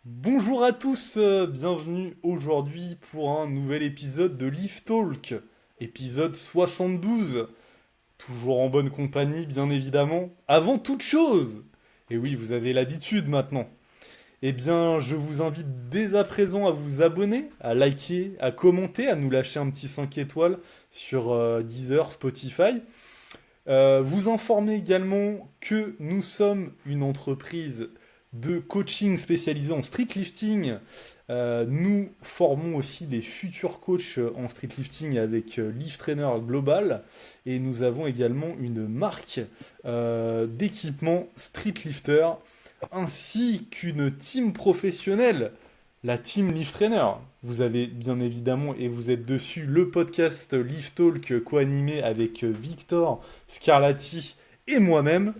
Bonjour à tous, bienvenue aujourd'hui pour un nouvel épisode de Leaf Talk, épisode 72, toujours en bonne compagnie bien évidemment, avant toute chose. Et oui, vous avez l'habitude maintenant. Eh bien, je vous invite dès à présent à vous abonner, à liker, à commenter, à nous lâcher un petit 5 étoiles sur Deezer, Spotify. Vous informer également que nous sommes une entreprise de coaching spécialisée en street lifting. Nous formons aussi des futurs coachs en street lifting avec Lift Trainer Global et nous avons également une marque d'équipement Street Lifter ainsi qu'une team professionnelle, la team Lift Trainer. Vous avez bien évidemment, et vous êtes dessus, le podcast Lift Talk co-animé avec Victor Scarlatti et moi-même,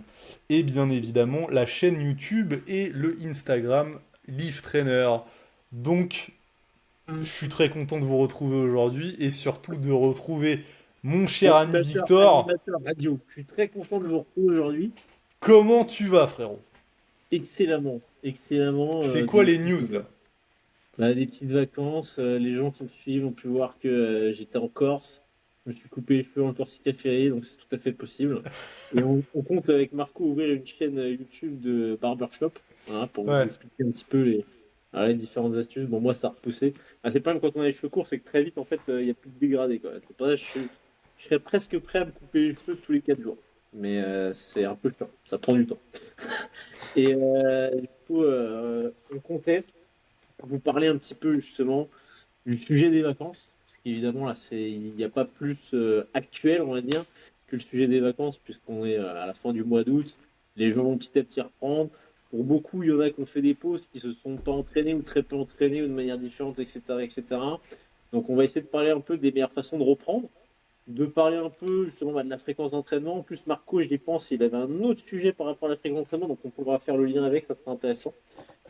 et bien évidemment la chaîne YouTube et le Instagram Lift Trainer. Donc, je suis très content de vous retrouver aujourd'hui et surtout de retrouver mon cher ami Animateur, Victor. animateur radio. Je suis très content de vous retrouver aujourd'hui. Comment tu vas, frérot? Excellemment, excellemment. C'est quoi les news là? Des petites vacances. Les gens qui me suivent ont pu voir que j'étais en Corse. Je me suis coupé les cheveux en Corsica Ferry, donc c'est tout à fait possible. Et on compte avec Marco ouvrir une chaîne YouTube de barbershop, voilà, pour vous Ouais. expliquer un petit peu les différentes astuces. Bon, moi, ça a repoussé. C'est pas même quand on a les cheveux courts, c'est que très vite, en fait, il n'y a plus de dégradé, quoi. C'est pour ça que je serais presque prêt à me couper les cheveux tous les 4 jours. Mais c'est un peu chiant, ça prend du temps. Et du coup, on comptait vous parler un petit peu justement du sujet des vacances. Parce qu'évidemment, là, il n'y a pas plus actuel, on va dire, que le sujet des vacances, puisqu'on est à la fin du mois d'août. Les gens vont petit à petit reprendre. Pour beaucoup, il y en a qui ont fait des pauses, qui se sont pas entraînés ou très peu entraînés ou de manière différente, etc., etc. Donc, on va essayer de parler un peu des meilleures façons de reprendre, de parler un peu justement de la fréquence d'entraînement. En plus, Marco, j'y pense, il avait un autre sujet par rapport à la fréquence d'entraînement, donc on pourra faire le lien avec, ça sera intéressant.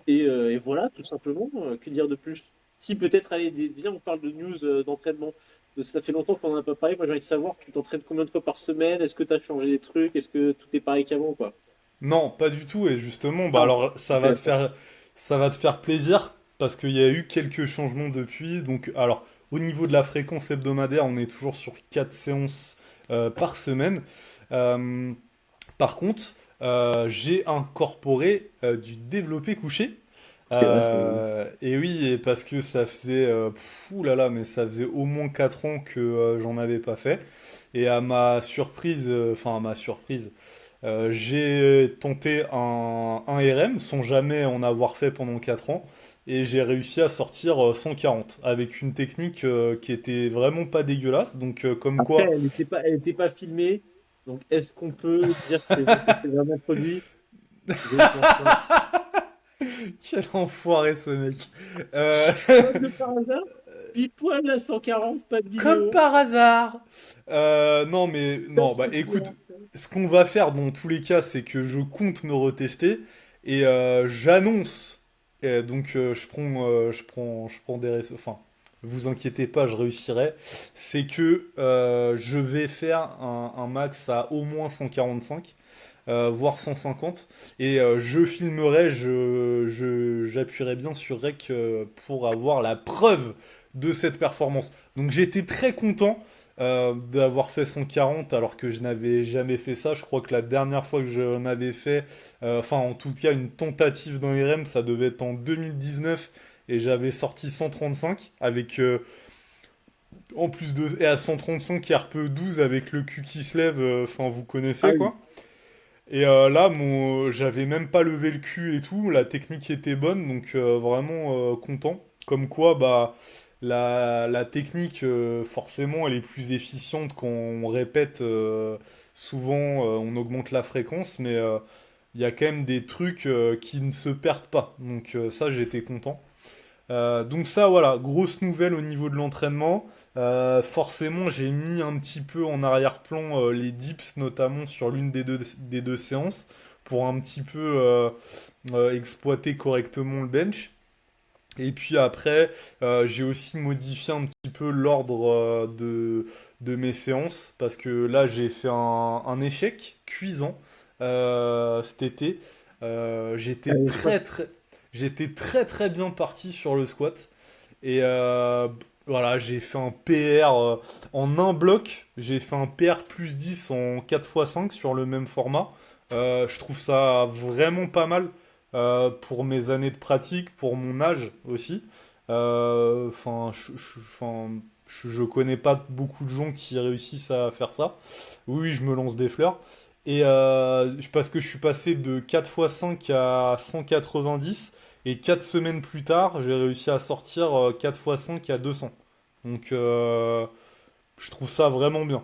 Et voilà, tout simplement, que dire de plus? Si peut-être, allez, viens, on parle de news d'entraînement. Ça fait longtemps qu'on n'en a pas parlé. Moi, j'ai envie de savoir, tu t'entraînes combien de fois par semaine? Est-ce que tu as changé des trucs? Est-ce que tout est pareil qu'avant, quoi? Non, pas du tout. Et justement, bah Ah, alors intéressant. ça va te faire plaisir parce qu'il y a eu quelques changements depuis. Donc, alors, au niveau de la fréquence hebdomadaire, on est toujours sur 4 séances par semaine. Euh, Par contre, j'ai incorporé du développé couché. C'est vrai, c'est vrai. Et oui, et parce que ça faisait, ouh là là, mais ça faisait au moins 4 ans que j'en avais pas fait. Et à ma surprise, enfin à ma surprise, j'ai tenté un RM sans jamais en avoir fait pendant 4 ans. Et j'ai réussi à sortir 140 avec une technique qui était vraiment pas dégueulasse. Donc comme Après, quoi, elle était pas filmée. Donc, est-ce qu'on peut dire que ça s'est vraiment produit? Je ne pense pas. quel enfoiré ce mec. Euh, Comme de par hasard, pile poil à 140, pas de Comme vidéo. par hasard. Non mais Top, non, bah c'est écoute, différent. ce qu'on va faire dans tous les cas, c'est que je compte me retester et j'annonce. Je prends enfin, vous inquiétez pas, je réussirai. C'est que je vais faire un max à au moins 145. Voire 150 et je filmerai, j'appuierai bien sur Rec pour avoir la preuve de cette performance. Donc j'étais très content d'avoir fait 140 alors que je n'avais jamais fait ça. Je crois que la dernière fois que j'en avais fait, enfin en tout cas une tentative dans les REM, ça devait être en 2019 et j'avais sorti 135 avec en plus de et à 135 RPE 12 avec le cul qui se lève, enfin vous Ah connaissez oui. quoi. Et là, j'avais même pas levé le cul et tout, la technique était bonne, donc vraiment content. Comme quoi, bah, la technique, forcément, elle est plus efficiente quand on répète souvent, on augmente la fréquence, mais il y a quand même des trucs qui ne se perdent pas. Donc ça, j'étais content. Donc ça, voilà, grosse nouvelle au niveau de l'entraînement. Forcément, j'ai mis un petit peu en arrière-plan les dips, notamment sur l'une des deux séances, pour un petit peu exploiter correctement le bench. Et puis après, j'ai aussi modifié un petit peu l'ordre de mes séances, parce que là, j'ai fait un échec cuisant cet été. Je crois que j'étais très très bien parti sur le squat. Et voilà, j'ai fait un PR en un bloc. J'ai fait un PR plus 10 en 4x5 sur le même format. Je trouve ça vraiment pas mal pour mes années de pratique, pour mon âge aussi. Enfin, je connais pas beaucoup de gens qui réussissent à faire ça. Oui, je me lance des fleurs. Et parce que je suis passé de 4x5 à 190. Et 4 semaines plus tard, j'ai réussi à sortir 4x5 à 200. Donc, je trouve ça vraiment bien.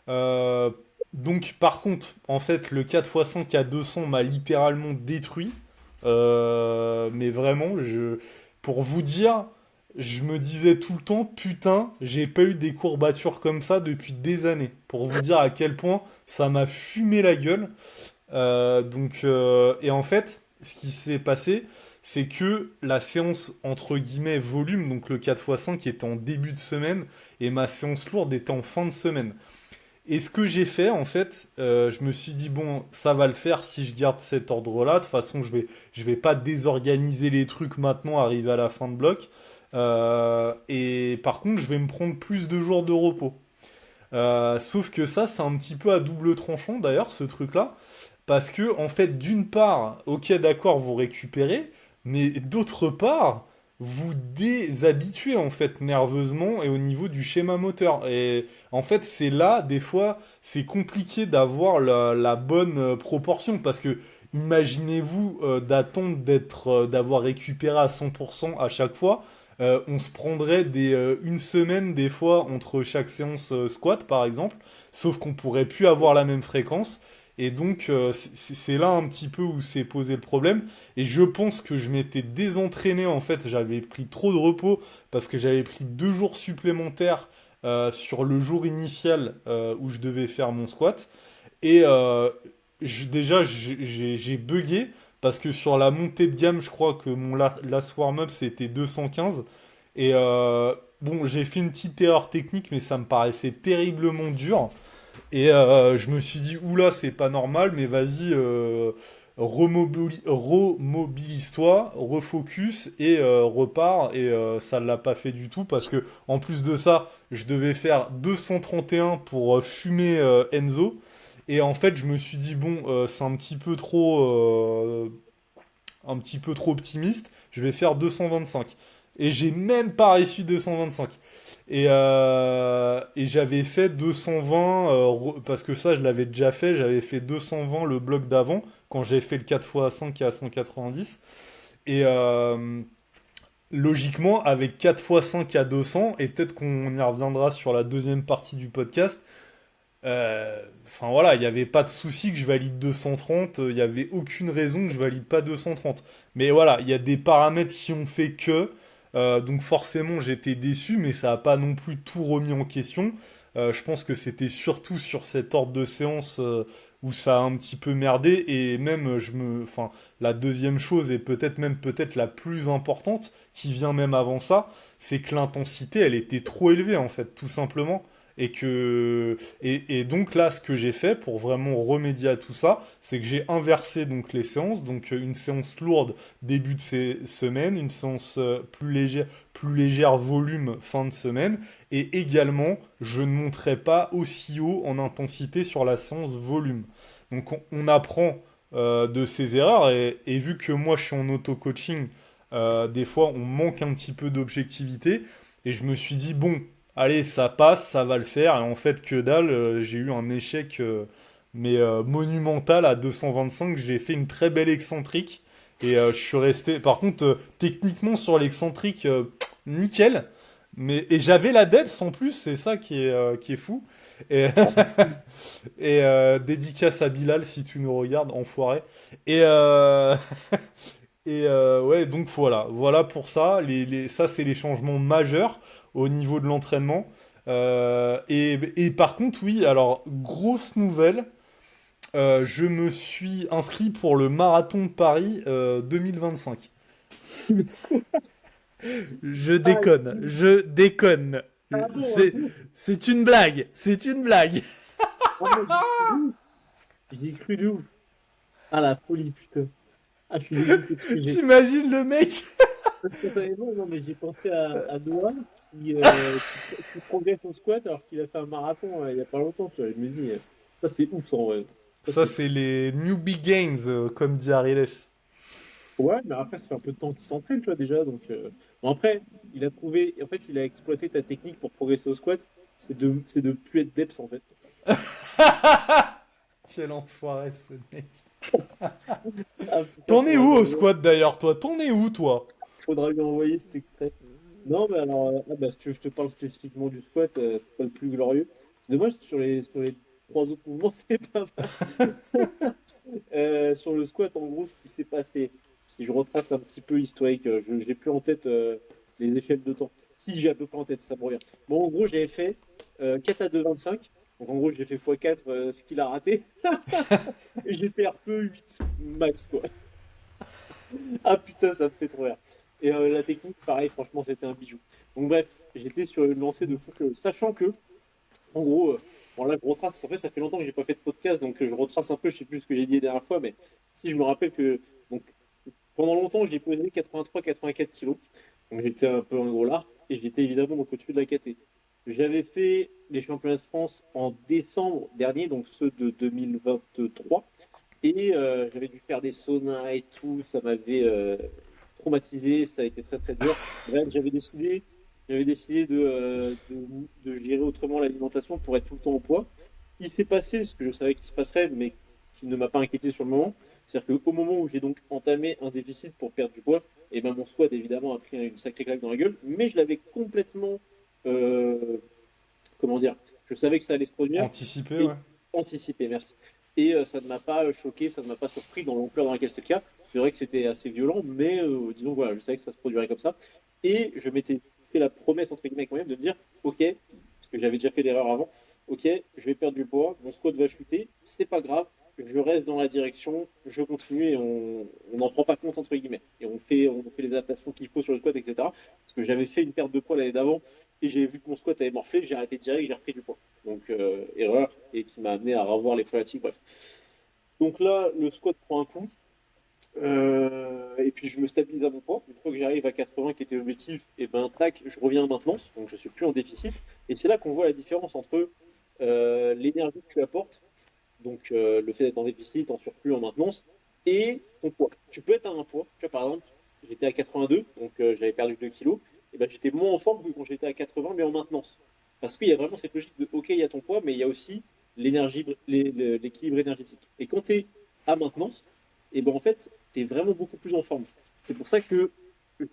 Euh, donc, par contre, en fait, le 4x5 à 200 m'a littéralement détruit. Mais vraiment, pour vous dire, je me disais tout le temps, putain, j'ai pas eu des courbatures comme ça depuis des années. Pour vous dire à quel point ça m'a fumé la gueule. Et en fait, ce qui s'est passé, c'est que la séance entre guillemets volume, donc le 4x5 était en début de semaine et ma séance lourde était en fin de semaine. Et ce que j'ai fait, en fait, je me suis dit, bon, ça va le faire si je garde cet ordre-là. De toute façon, je vais pas désorganiser les trucs maintenant, arriver à la fin de bloc. Et par contre, je vais me prendre plus de jours de repos. Sauf que ça, c'est un petit peu à double tranchant d'ailleurs, ce truc-là. Parce que, en fait, d'une part, ok, d'accord, vous récupérez, mais d'autre part, vous déshabituez, en fait, nerveusement et au niveau du schéma moteur. Et en fait, c'est là, des fois, c'est compliqué d'avoir la bonne proportion. Parce que, imaginez-vous d'attendre d'avoir récupéré à 100% à chaque fois. On se prendrait une semaine, des fois, entre chaque séance squat, par exemple. Sauf qu'on pourrait plus avoir la même fréquence. Et donc, c'est là un petit peu où s'est posé le problème. Et je pense que je m'étais désentraîné, en fait. J'avais pris trop de repos parce que j'avais pris 2 jours supplémentaires sur le jour initial où je devais faire mon squat. Et déjà, j'ai bugué parce que sur la montée de gamme, je crois que mon last warm-up, c'était 215. Et bon, j'ai fait une petite erreur technique, mais ça me paraissait terriblement dur. Et je me suis dit, oula, c'est pas normal, mais vas-y, remobilise-toi, refocus et repars. Et ça ne l'a pas fait du tout parce que, en plus de ça, je devais faire 231 pour fumer Enzo. Et en fait, je me suis dit, bon, c'est un petit peu trop optimiste, je vais faire 225. Et j'ai même pas réussi 225. Et j'avais fait 220, parce que ça je l'avais déjà fait, j'avais fait 220 le bloc d'avant, quand j'ai fait le 4x5 à 190. Et logiquement, avec 4x5 à 200, et peut-être qu'on y reviendra sur la deuxième partie du podcast, enfin voilà, il n'y avait pas de souci que je valide 230, il n'y avait aucune raison que je valide pas 230. Mais voilà, il y a des paramètres qui ont fait que, donc forcément j'étais déçu, mais ça n'a pas non plus tout remis en question. Je pense que c'était surtout sur cet ordre de séance où ça a un petit peu merdé, et même enfin, la deuxième chose, et peut-être la plus importante, qui vient même avant ça, c'est que l'intensité, elle était trop élevée en fait, tout simplement. Et donc là, ce que j'ai fait pour vraiment remédier à tout ça, c'est que j'ai inversé donc les séances. Donc une séance lourde début de semaine, une séance plus légère volume fin de semaine. Et également, je ne monterai pas aussi haut en intensité sur la séance volume. Donc on apprend de ses erreurs. Et vu que moi je suis en auto-coaching, des fois on manque un petit peu d'objectivité. Et je me suis dit, bon, allez, ça passe, ça va le faire. Et en fait, que dalle, j'ai eu un échec monumental à 225. J'ai fait une très belle excentrique et je suis resté. Par contre, techniquement sur l'excentrique, nickel. Et j'avais la depth en plus, c'est ça qui est fou. Et, et dédicace à Bilal si tu nous regardes, enfoiré. Et, ouais, donc voilà pour ça. Ça, c'est les changements majeurs au niveau de l'entraînement. Et par contre, oui, alors, grosse nouvelle, je me suis inscrit pour le marathon de Paris 2025. Je Ah, déconne, je déconne. ah bon, ah C'est, bon. c'est une blague, c'est une blague. Ah, moi, j'y ai cru de ouf. J'y ai cru de ouf. Ah, la folie, putain. Ah, je suis dégoûté parce que j'ai. T'imagines le mec? Spontanément, non, mais j'ai pensé à Noah qui progresse en squat alors qu'il a fait un marathon il y a pas longtemps, tu vois. Je me dis, ça c'est ouf, ça, en vrai. Ça, Ça, c'est ouf. c'est les newbie gains, comme dit Ariles. Ouais, mais après, ça fait un peu de temps qu'il s'entraîne, tu vois, déjà. Donc, bon, après, il a trouvé, en fait, il a exploité ta technique pour progresser au squat. C'est de plus être depth, en fait. Quel enfoiré, ce mec. Ah putain, T'en es où au squat d'ailleurs, toi? T'en es où, toi? faudra lui envoyer cet extrait. Non, mais alors, bah, si tu veux, je te parle spécifiquement du squat, c'est pas le plus glorieux. C'est dommage, sur les trois autres mouvements, c'est pas mal. Sur le squat, en gros, ce qui s'est passé, si je retrace un petit peu l'historique, je j'ai plus en tête les échelles de temps. Si j'ai à peu près en tête, ça me revient. Bon, en gros, j'avais fait 4 à 2,25. Donc, en gros, j'ai fait x4 ce qu'il a raté. Et j'étais RPE 8 max, quoi. Ah putain, ça me fait trop rire. Et la technique, pareil, franchement, c'était un bijou. Donc, bref, j'étais sur une lancée de fou, sachant que, en gros, bon là je retrace, parce qu'en fait ça fait longtemps que j'ai pas fait de podcast, donc je retrace un peu, je sais plus ce que j'ai dit la dernière fois, mais si je me rappelle que donc, pendant longtemps j'ai pesé 83-84 kilos, donc j'étais un peu un gros lard, et j'étais évidemment donc au-dessus de la KT. J'avais fait les championnats de France en décembre dernier, donc ceux de 2023, et j'avais dû faire des saunas et tout, ça m'avait traumatisé, ça a été très très dur. Bref, j'avais décidé de gérer autrement l'alimentation pour être tout le temps au poids. Il s'est passé ce que je savais qu'il se passerait, mais qui ne m'a pas inquiété sur le moment. C'est-à-dire qu'au moment où j'ai donc entamé un déficit pour perdre du poids, et ben mon squat évidemment a pris une sacrée claque dans la gueule, mais je l'avais complètement, euh, comment dire, je savais que ça allait se produire Anticipé, et ouais. anticipé, merci. Et ça ne m'a pas choqué, ça ne m'a pas surpris dans l'ampleur dans laquelle c'est le cas. C'est vrai que c'était assez violent, mais disons, voilà, je savais que ça se produirait comme ça. Et je m'étais fait la promesse, entre guillemets, quand même, de me dire, OK, parce que j'avais déjà fait l'erreur avant, OK, je vais perdre du poids, mon squat va chuter, c'est pas grave, je reste dans la direction, je continue et on n'en prend pas compte, entre guillemets. Et on fait les adaptations qu'il faut sur le squat, etc. Parce que j'avais fait une perte de poids l'année d'avant et j'ai vu que mon squat avait morflé, j'ai arrêté direct, j'ai repris du poids. Donc, erreur, et qui m'a amené à revoir les problématiques, bref. Donc là, le squat prend un coup, et puis je me stabilise à mon poids. Une fois que j'arrive à 80, qui était l'objectif, et ben tac, je reviens en maintenance, donc je suis plus en déficit. Et c'est là qu'on voit la différence entre l'énergie que tu apportes, donc le fait d'être en déficit, en surplus, en maintenance, et ton poids. Tu peux être à un poids, tu vois, par exemple, j'étais à 82, donc j'avais perdu 2 kilos, et ben j'étais moins en forme que quand j'étais à 80, mais en maintenance. Parce qu'il y a vraiment cette logique de, ok, il y a ton poids, mais il y a aussi l'énergie, l'équilibre énergétique. Et quand tu es à maintenance, et ben en fait, tu es vraiment beaucoup plus en forme. C'est pour ça que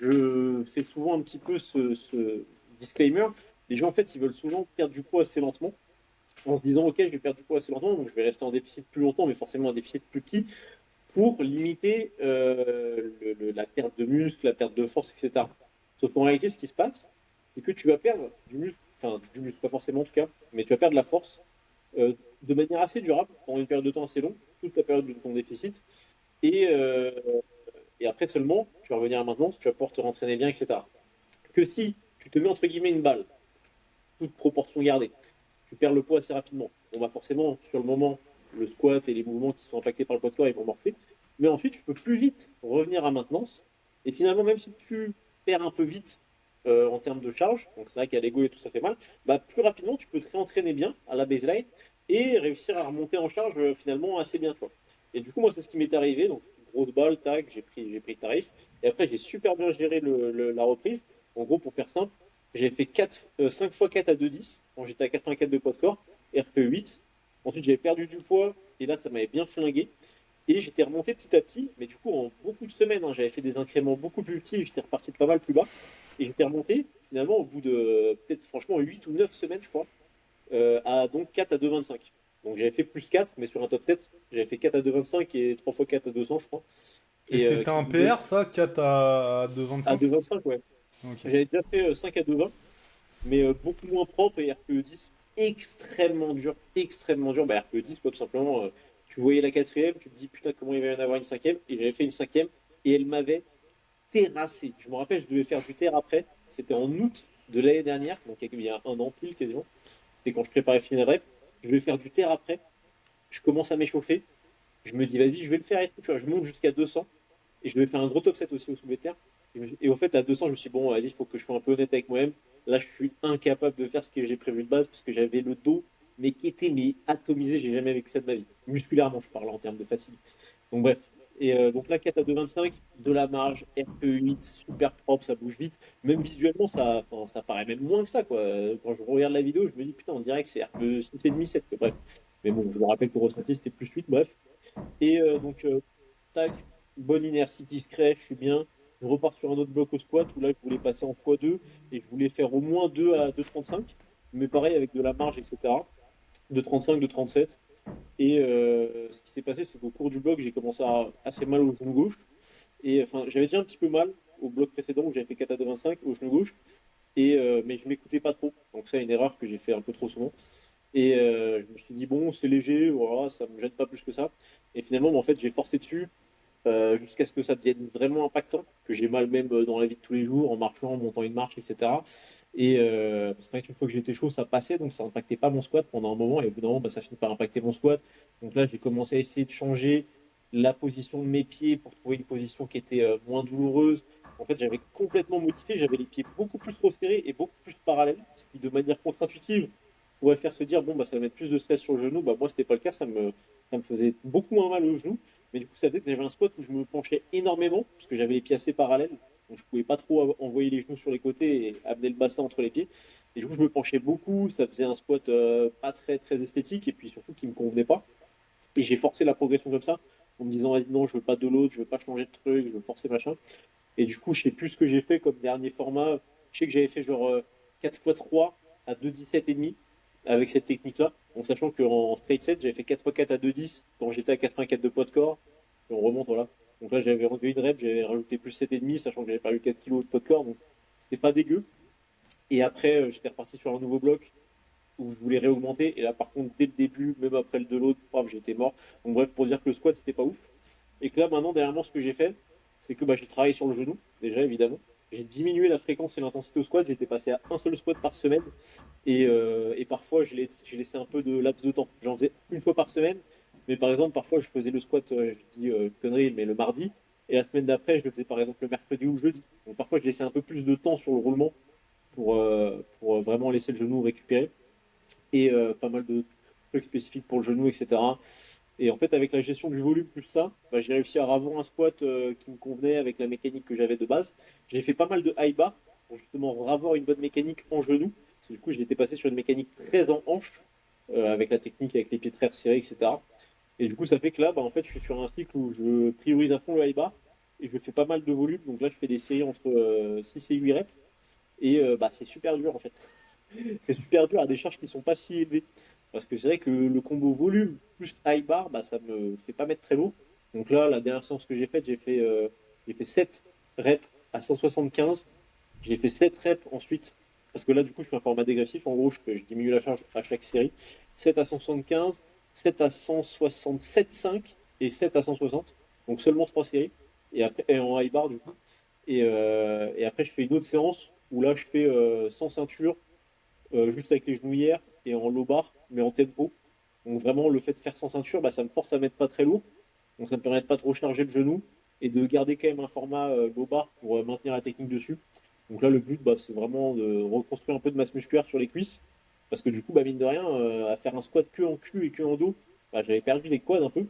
je fais souvent un petit peu ce disclaimer. Les gens, en fait, ils veulent souvent perdre du poids assez lentement en se disant, ok, je vais perdre du poids assez longtemps, donc je vais rester en déficit plus longtemps, mais forcément un déficit plus petit, pour limiter la perte de muscle, la perte de force, etc. Sauf qu'en réalité, ce qui se passe, c'est que tu vas perdre du muscle, enfin du muscle, pas forcément en tout cas, mais tu vas perdre de la force euh, de manière assez durable, pendant une période de temps assez longue, toute la période de ton déficit, et, euh, et après seulement, tu vas revenir à maintenance, tu vas pouvoir te rentraîner bien, etc. Que si tu te mets entre guillemets une balle, toute proportion gardée, tu perds le poids assez rapidement. Bon, bah forcément, sur le moment, le squat et les mouvements qui sont impactés par le poids de corps, ils vont morfler. Mais ensuite, tu peux plus vite revenir à maintenance. Et finalement, même si tu perds un peu vite en termes de charge, donc c'est vrai qu'à l'ego et tout ça fait mal, bah plus rapidement, tu peux te réentraîner bien à la baseline et réussir à remonter en charge finalement assez bien, tu vois. Et du coup, moi, c'est ce qui m'est arrivé. Donc, grosse balle, tac, j'ai pris le tarif. Et après, j'ai super bien géré la reprise. En gros, pour faire simple, j'ai fait 5 fois 4 à 2,10 quand j'étais à 84 de poids de corps, RPE 8. Ensuite, j'avais perdu du poids et là, ça m'avait bien flingué. Et j'étais remonté petit à petit, mais du coup, en beaucoup de semaines, hein, j'avais fait des incréments beaucoup plus petits et j'étais reparti de pas mal plus bas. Et j'étais remonté, finalement, au bout de peut-être franchement 8 ou 9 semaines, je crois, à donc 4 à 2,25. Donc j'avais fait plus 4, mais sur un top 7, j'avais fait 4 à 2,25 et 3 fois 4 à 200, je crois. Et Et c'était qui un me donne PR, ça? 4 à à 2,25? 2,25, ouais. Ok. J'avais déjà fait 5 à 2,20, mais beaucoup moins propre et RPE 10 extrêmement dur, extrêmement dur. Bah, RPE 10, quoi, tout simplement, tu voyais la quatrième, tu te dis putain, comment il va y en avoir une cinquième, et j'avais fait une cinquième, et elle m'avait terrassé. Je me rappelle, je devais faire du terre après, c'était en août de l'année dernière, donc il y a un an pile quasiment, c'était quand je préparais Final Rep, je devais faire du terre après, je commence à m'échauffer, je me dis vas-y, je vais le faire et tout, tu vois, je monte jusqu'à 200, Et je devais faire un gros top 7 aussi au soulevé de terre. Et au fait, à 200, je me suis dit, bon, vas-y, il faut que je sois un peu honnête avec moi-même. Là, je suis incapable de faire ce que j'ai prévu de base parce que j'avais le dos, mais qui était atomisé. J'ai jamais vécu ça de ma vie. Musculairement, je parle en termes de fatigue. Donc, bref. Et donc là, 4 à 2,25, de la marge, RPE 8, super propre, ça bouge vite. Même visuellement, enfin, ça paraît même moins que ça, quoi. Quand je regarde la vidéo, je me dis, putain, on dirait que c'est RPE 6,5, 7, quoi. Bref. Mais bon, je me rappelle qu'au ressenti, c'était plus 8, bref. Et tac, bonne inertie qui se crée, je suis bien. Je repars sur un autre bloc au squat où là, je voulais passer en x2 et je voulais faire au moins 2 à 2,35, mais pareil avec de la marge, etc. De 35, de 37. Et ce qui s'est passé, c'est qu'au cours du bloc, j'ai commencé à avoir assez mal au genou gauche. Et enfin, j'avais déjà un petit peu mal au bloc précédent où j'avais fait 4 à 2,25 au genou gauche. Mais je m'écoutais pas trop. Donc, c'est une erreur que j'ai fait un peu trop souvent. Et je me suis dit, bon, c'est léger, voilà, ça me gêne pas plus que ça. Et finalement, bah, en fait, j'ai forcé dessus jusqu'à ce que ça devienne vraiment impactant, que j'ai mal même dans la vie de tous les jours, en marchant, en montant une marche, etc. Et parce qu'une fois que j'étais chaud, ça passait, donc ça impactait pas mon squat pendant un moment, et au bout d'un moment, bah, ça finit par impacter mon squat. Donc là, j'ai commencé à essayer de changer la position de mes pieds pour trouver une position qui était moins douloureuse. En fait, j'avais complètement modifié, j'avais les pieds beaucoup plus resserrés et beaucoup plus parallèles, ce qui, de manière contre-intuitive, pourrait faire se dire, bon, bah, ça va mettre plus de stress sur le genou. Bah, moi, c'était pas le cas, ça me faisait beaucoup moins mal au genou. Mais du coup, ça faisait que j'avais un squat où je me penchais énormément, parce que j'avais les pieds assez parallèles. Donc, je pouvais pas trop envoyer les genoux sur les côtés et amener le bassin entre les pieds. Et du coup, je me penchais beaucoup. Ça faisait un squat pas très, très esthétique et puis surtout qui me convenait pas. Et j'ai forcé la progression comme ça, en me disant, vas-y, non, je veux pas de l'autre, je veux pas changer de truc, je veux forcer machin. Et du coup, je sais plus ce que j'ai fait comme dernier format. Je sais que j'avais fait genre 4x3 à 2,17 et demi avec cette technique-là. En sachant qu'en straight set, j'avais fait 4x4 à 2,10 quand j'étais à 84 de poids de corps. Et on remonte, voilà. Donc là, j'avais rendu une rep, j'avais rajouté plus 7,5, sachant que j'avais perdu 4 kilos de poids de corps. Donc c'était pas dégueu. Et après, j'étais reparti sur un nouveau bloc où je voulais réaugmenter. Et là, par contre, dès le début, même après le de l'autre, paf, j'étais mort. Donc bref, pour dire que le squat, c'était pas ouf. Et que là, maintenant, dernièrement, ce que j'ai fait, c'est que bah, j'ai travaillé sur le genou, déjà, évidemment. J'ai diminué la fréquence et l'intensité au squat. J'étais passé à un seul squat par semaine. Et parfois, j'ai laissé un peu de laps de temps. J'en faisais une fois par semaine. Mais par exemple, parfois, je faisais le squat, je dis connerie, mais le mardi. Et la semaine d'après, je le faisais par exemple le mercredi ou le jeudi. Donc parfois, je laissais un peu plus de temps sur le roulement pour vraiment laisser le genou récupérer. Et pas mal de trucs spécifiques pour le genou, etc. Et en fait, avec la gestion du volume plus ça, bah, j'ai réussi à avoir un squat qui me convenait avec la mécanique que j'avais de base. J'ai fait pas mal de high bar pour justement avoir une bonne mécanique en genou. Parce que du coup, j'étais passé sur une mécanique très en hanche, avec la technique, avec les pieds très resserrés, etc. Et du coup, ça fait que là, bah, en fait, je suis sur un cycle où je priorise à fond le high bar et je fais pas mal de volume. Donc là, je fais des séries entre 6 et 8 reps. Et bah, c'est super dur en fait. C'est super dur à des charges qui sont pas si élevées. Parce que c'est vrai que le combo volume plus high bar, bah, ça me fait pas mettre très lourd. Donc là, la dernière séance que j'ai faite, j'ai fait 7 reps à 175. J'ai fait 7 reps ensuite, parce que là, du coup, je fais un format dégressif. En gros, je diminue la charge à chaque série. 7 à 175, 7 à 167,5 et 7 à 160. Donc seulement 3 séries. Et en high bar, du coup. Et après, je fais une autre séance où là, je fais sans ceinture, juste avec les genouillères et en low bar, mais en tempo. Donc vraiment, le fait de faire sans ceinture, bah, ça me force à mettre pas très lourd. Donc ça me permet de pas trop charger le genou et de garder quand même un format low bar pour maintenir la technique dessus. Donc là, le but, bah, c'est vraiment de reconstruire un peu de masse musculaire sur les cuisses. Parce que du coup, bah, mine de rien, à faire un squat que en cul et que en dos, bah, j'avais perdu les quads un peu.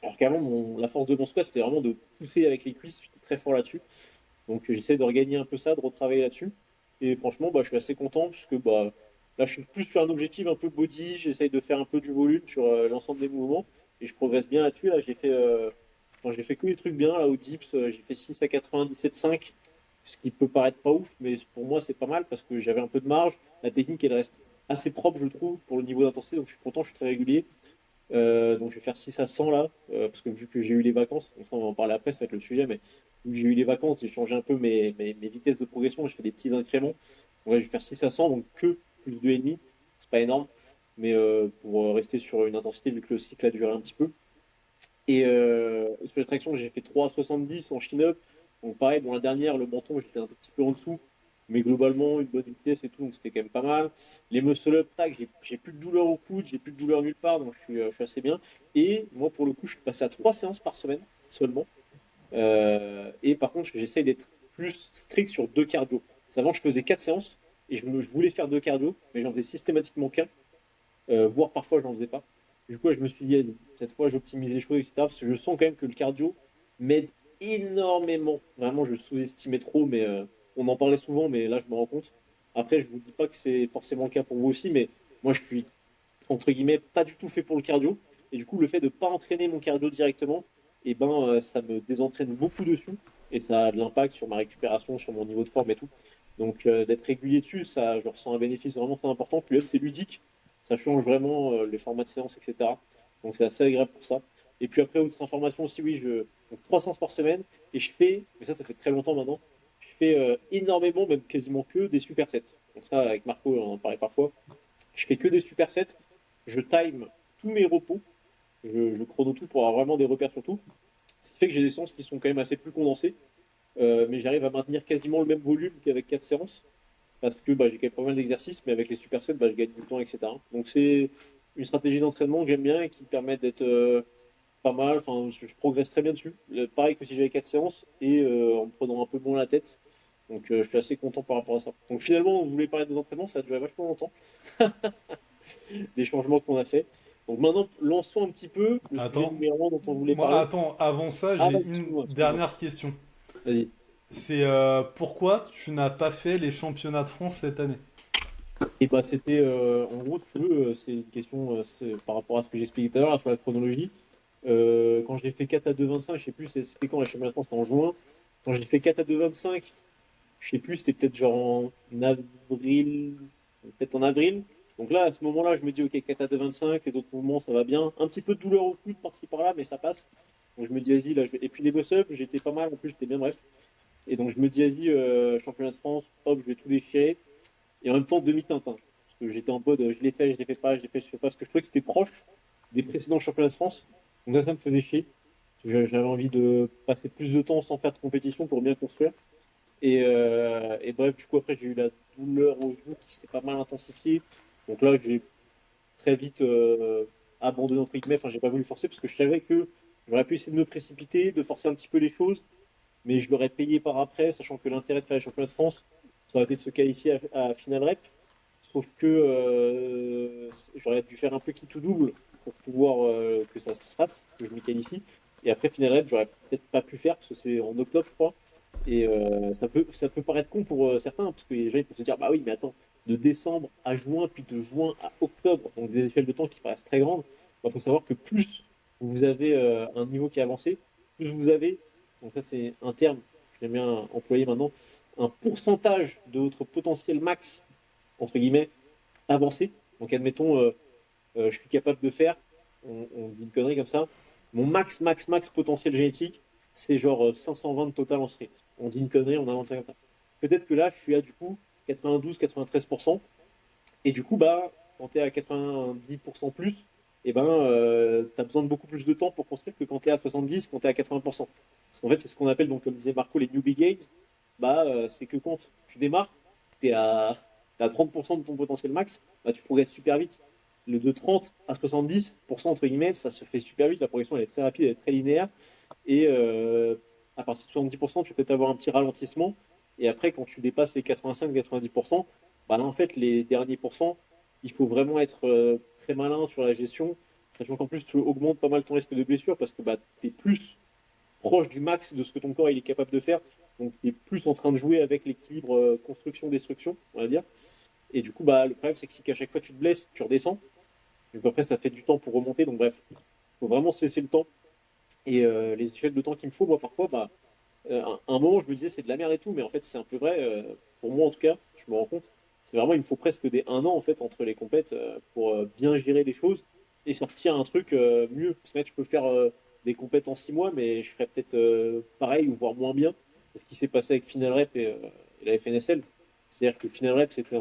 Alors qu'avant, la force de mon squat, c'était vraiment de pousser avec les cuisses. J'étais très fort là-dessus. Donc j'essaie de regagner un peu ça, de retravailler là-dessus. Et franchement, bah, je suis assez content puisque bah, là, je suis plus sur un objectif un peu body. J'essaye de faire un peu du volume sur l'ensemble des mouvements et je progresse bien là-dessus. Là, j'ai fait que des trucs bien là au dips. J'ai fait 6 à 97,5, ce qui peut paraître pas ouf, mais pour moi, c'est pas mal parce que j'avais un peu de marge. La technique, elle reste assez propre, je trouve, pour le niveau d'intensité. Donc je suis content, je suis très régulier. Donc je vais faire 6 à 100 là, parce que vu que j'ai eu les vacances, donc ça on va en parler après, ça va être le sujet, mais vu que j'ai eu les vacances, j'ai changé un peu mes vitesses de progression, je fais des petits incréments. Donc là, je vais faire 6 à 100, donc que plus 2,5, c'est pas énorme, mais pour rester sur une intensité vu que le cycle a duré un petit peu. Et sur les tractions, j'ai fait 3 à 70 en chin-up. Donc pareil, bon, la dernière, le menton, j'étais un petit peu en dessous. Mais globalement, une bonne vitesse et tout, donc c'était quand même pas mal. Les muscle-up, tac, j'ai plus de douleur au coude, j'ai plus de douleur nulle part, donc je suis assez bien. Et moi, pour le coup, je suis passé à 3 séances par semaine seulement. Et par contre, j'essaye d'être plus strict sur 2 cardio. Avant, je faisais 4 séances et je voulais faire 2 cardio, mais j'en faisais systématiquement qu'un, voire parfois, je n'en faisais pas. Du coup, je me suis dit, allez, cette fois, j'optimise les choses, etc. Parce que je sens quand même que le cardio m'aide énormément. Vraiment, je sous-estimais trop, mais on en parlait souvent, mais là, je me rends compte. Après, je vous dis pas que c'est forcément le cas pour vous aussi, mais moi, je suis, entre guillemets, pas du tout fait pour le cardio. Et du coup, le fait de pas entraîner mon cardio directement, et ben, ça me désentraîne beaucoup dessus. Et ça a de l'impact sur ma récupération, sur mon niveau de forme et tout. Donc, d'être régulier dessus, ça, je ressens un bénéfice vraiment très important. Puis là, c'est ludique. Ça change vraiment les formats de séance, etc. Donc, c'est assez agréable pour ça. Et puis après, autre information aussi, oui, donc 3 séances par semaine. Et je fais, mais ça fait très longtemps maintenant, je fais énormément, même quasiment que des supersets. Donc ça, avec Marco, on en parlait parfois. Je fais que des supersets. Je time tous mes repos. Je chrono tout pour avoir vraiment des repères sur tout. Ce qui fait que j'ai des séances qui sont quand même assez plus condensées. Mais j'arrive à maintenir quasiment le même volume qu'avec 4 séances. Parce que j'ai quand même pas mal d'exercices, mais avec les supersets, je gagne du temps, etc. Donc c'est une stratégie d'entraînement que j'aime bien et qui permet d'être pas mal. Enfin, je progresse très bien dessus. Pareil que si j'avais 4 séances et en me prenant un peu moins la tête. Donc je suis assez content par rapport à ça. Donc finalement, on voulait parler des entraînements, ça a duré vachement longtemps, des changements qu'on a fait. Donc maintenant, lançons un petit peu le sujet Attends, numéro 1 dont on voulait moi, parler. attends, avant ça, Ah, j'ai vas-y, une excuse-moi. dernière question. Vas-y. C'est pourquoi tu n'as pas fait les championnats de France cette année? Et bah c'était, en gros, si tu veux, c'est une question par rapport à ce que j'expliquais tout à l'heure là, sur la chronologie. Quand j'ai fait 4 à 2,25, je sais plus c'était quand la championnat de France, c'était en juin. Quand j'ai fait 4 à 2,25, je sais plus, c'était peut-être genre en avril, peut-être en avril. Donc là, à ce moment-là, je me dis, ok, 4 à 2,25, les autres mouvements, ça va bien. Un petit peu de douleur au coude par-ci par-là, mais ça passe. Donc je me dis, vas-y, là, Et puis les boss-up, j'étais pas mal, en plus, j'étais bien bref. Et donc je me dis, vas-y, championnat de France, hop, je vais tout déchirer. Et en même temps, demi-teinte, hein. Parce que j'étais en mode, je l'ai fait pas, je l'ai fait, je fais pas. Parce que je trouvais que c'était proche des précédents championnats de France. Donc ça me faisait chier. Parce que j'avais envie de passer plus de temps sans faire de compétition pour bien construire. Et bref, du coup, après, j'ai eu la douleur au genou qui s'est pas mal intensifiée. Donc là, j'ai très vite abandonné, entre guillemets. Enfin, j'ai pas voulu forcer parce que je savais que j'aurais pu essayer de me précipiter, de forcer un petit peu les choses, mais je l'aurais payé par après, sachant que l'intérêt de faire les championnats de France, ça aurait été de se qualifier à finale rep. Sauf que j'aurais dû faire un petit tout double pour pouvoir que ça se fasse, que je me qualifie. Et après, finale rep, j'aurais peut-être pas pu faire parce que c'est en octobre, je crois. Et ça peut paraître con pour certains, parce que les gens ils peuvent se dire, bah oui, mais attends, de décembre à juin, puis de juin à octobre, donc des échelles de temps qui paraissent très grandes, il faut savoir que plus vous avez un niveau qui est avancé, plus vous avez, donc ça c'est un terme que j'aime bien employer maintenant, un pourcentage de votre potentiel max, entre guillemets, avancé. Donc admettons, je suis capable de faire, on dit une connerie comme ça, mon max, max, max potentiel génétique, c'est genre 520 total en street. On dit une connerie, on invente ça comme ça. Peut-être que là, je suis à du coup 92-93%, et du coup, quand tu es à 90% plus, et tu as besoin de beaucoup plus de temps pour construire que quand tu es à 70, quand tu es à 80%. Parce qu'en fait, c'est ce qu'on appelle, donc, comme disait Marco, les newbie games. C'est que quand tu démarres, tu es à 30% de ton potentiel max, tu progresses super vite. Le de 30 à 70%, entre guillemets, ça se fait super vite. La progression elle est très rapide, elle est très linéaire. Et à partir de 70%, tu peux avoir un petit ralentissement. Et après, quand tu dépasses les 85-90%, là, en fait, les derniers pourcents, il faut vraiment être très malin sur la gestion. Sachant qu'en plus, tu augmentes pas mal ton risque de blessure parce que tu es plus proche du max de ce que ton corps il est capable de faire. Donc, tu es plus en train de jouer avec l'équilibre construction-destruction, on va dire. Et du coup, le problème, c'est que si à chaque fois tu te blesses, tu redescends. Donc après, ça fait du temps pour remonter. Donc bref, il faut vraiment se laisser le temps. Et les échelles de temps qu'il me faut, moi, parfois, un moment, je me disais, c'est de la merde et tout. Mais en fait, c'est un peu vrai. Pour moi, en tout cas, je me rends compte. C'est vraiment, il me faut presque des 1 an, en fait, entre les compètes pour bien gérer les choses et sortir un truc mieux. Parce que là, tu peux faire des compètes en 6 mois, mais je ferais peut-être pareil ou voire moins bien. C'est ce qui s'est passé avec Final Rep et la FNSL. C'est-à-dire que Final Rep, je sais plus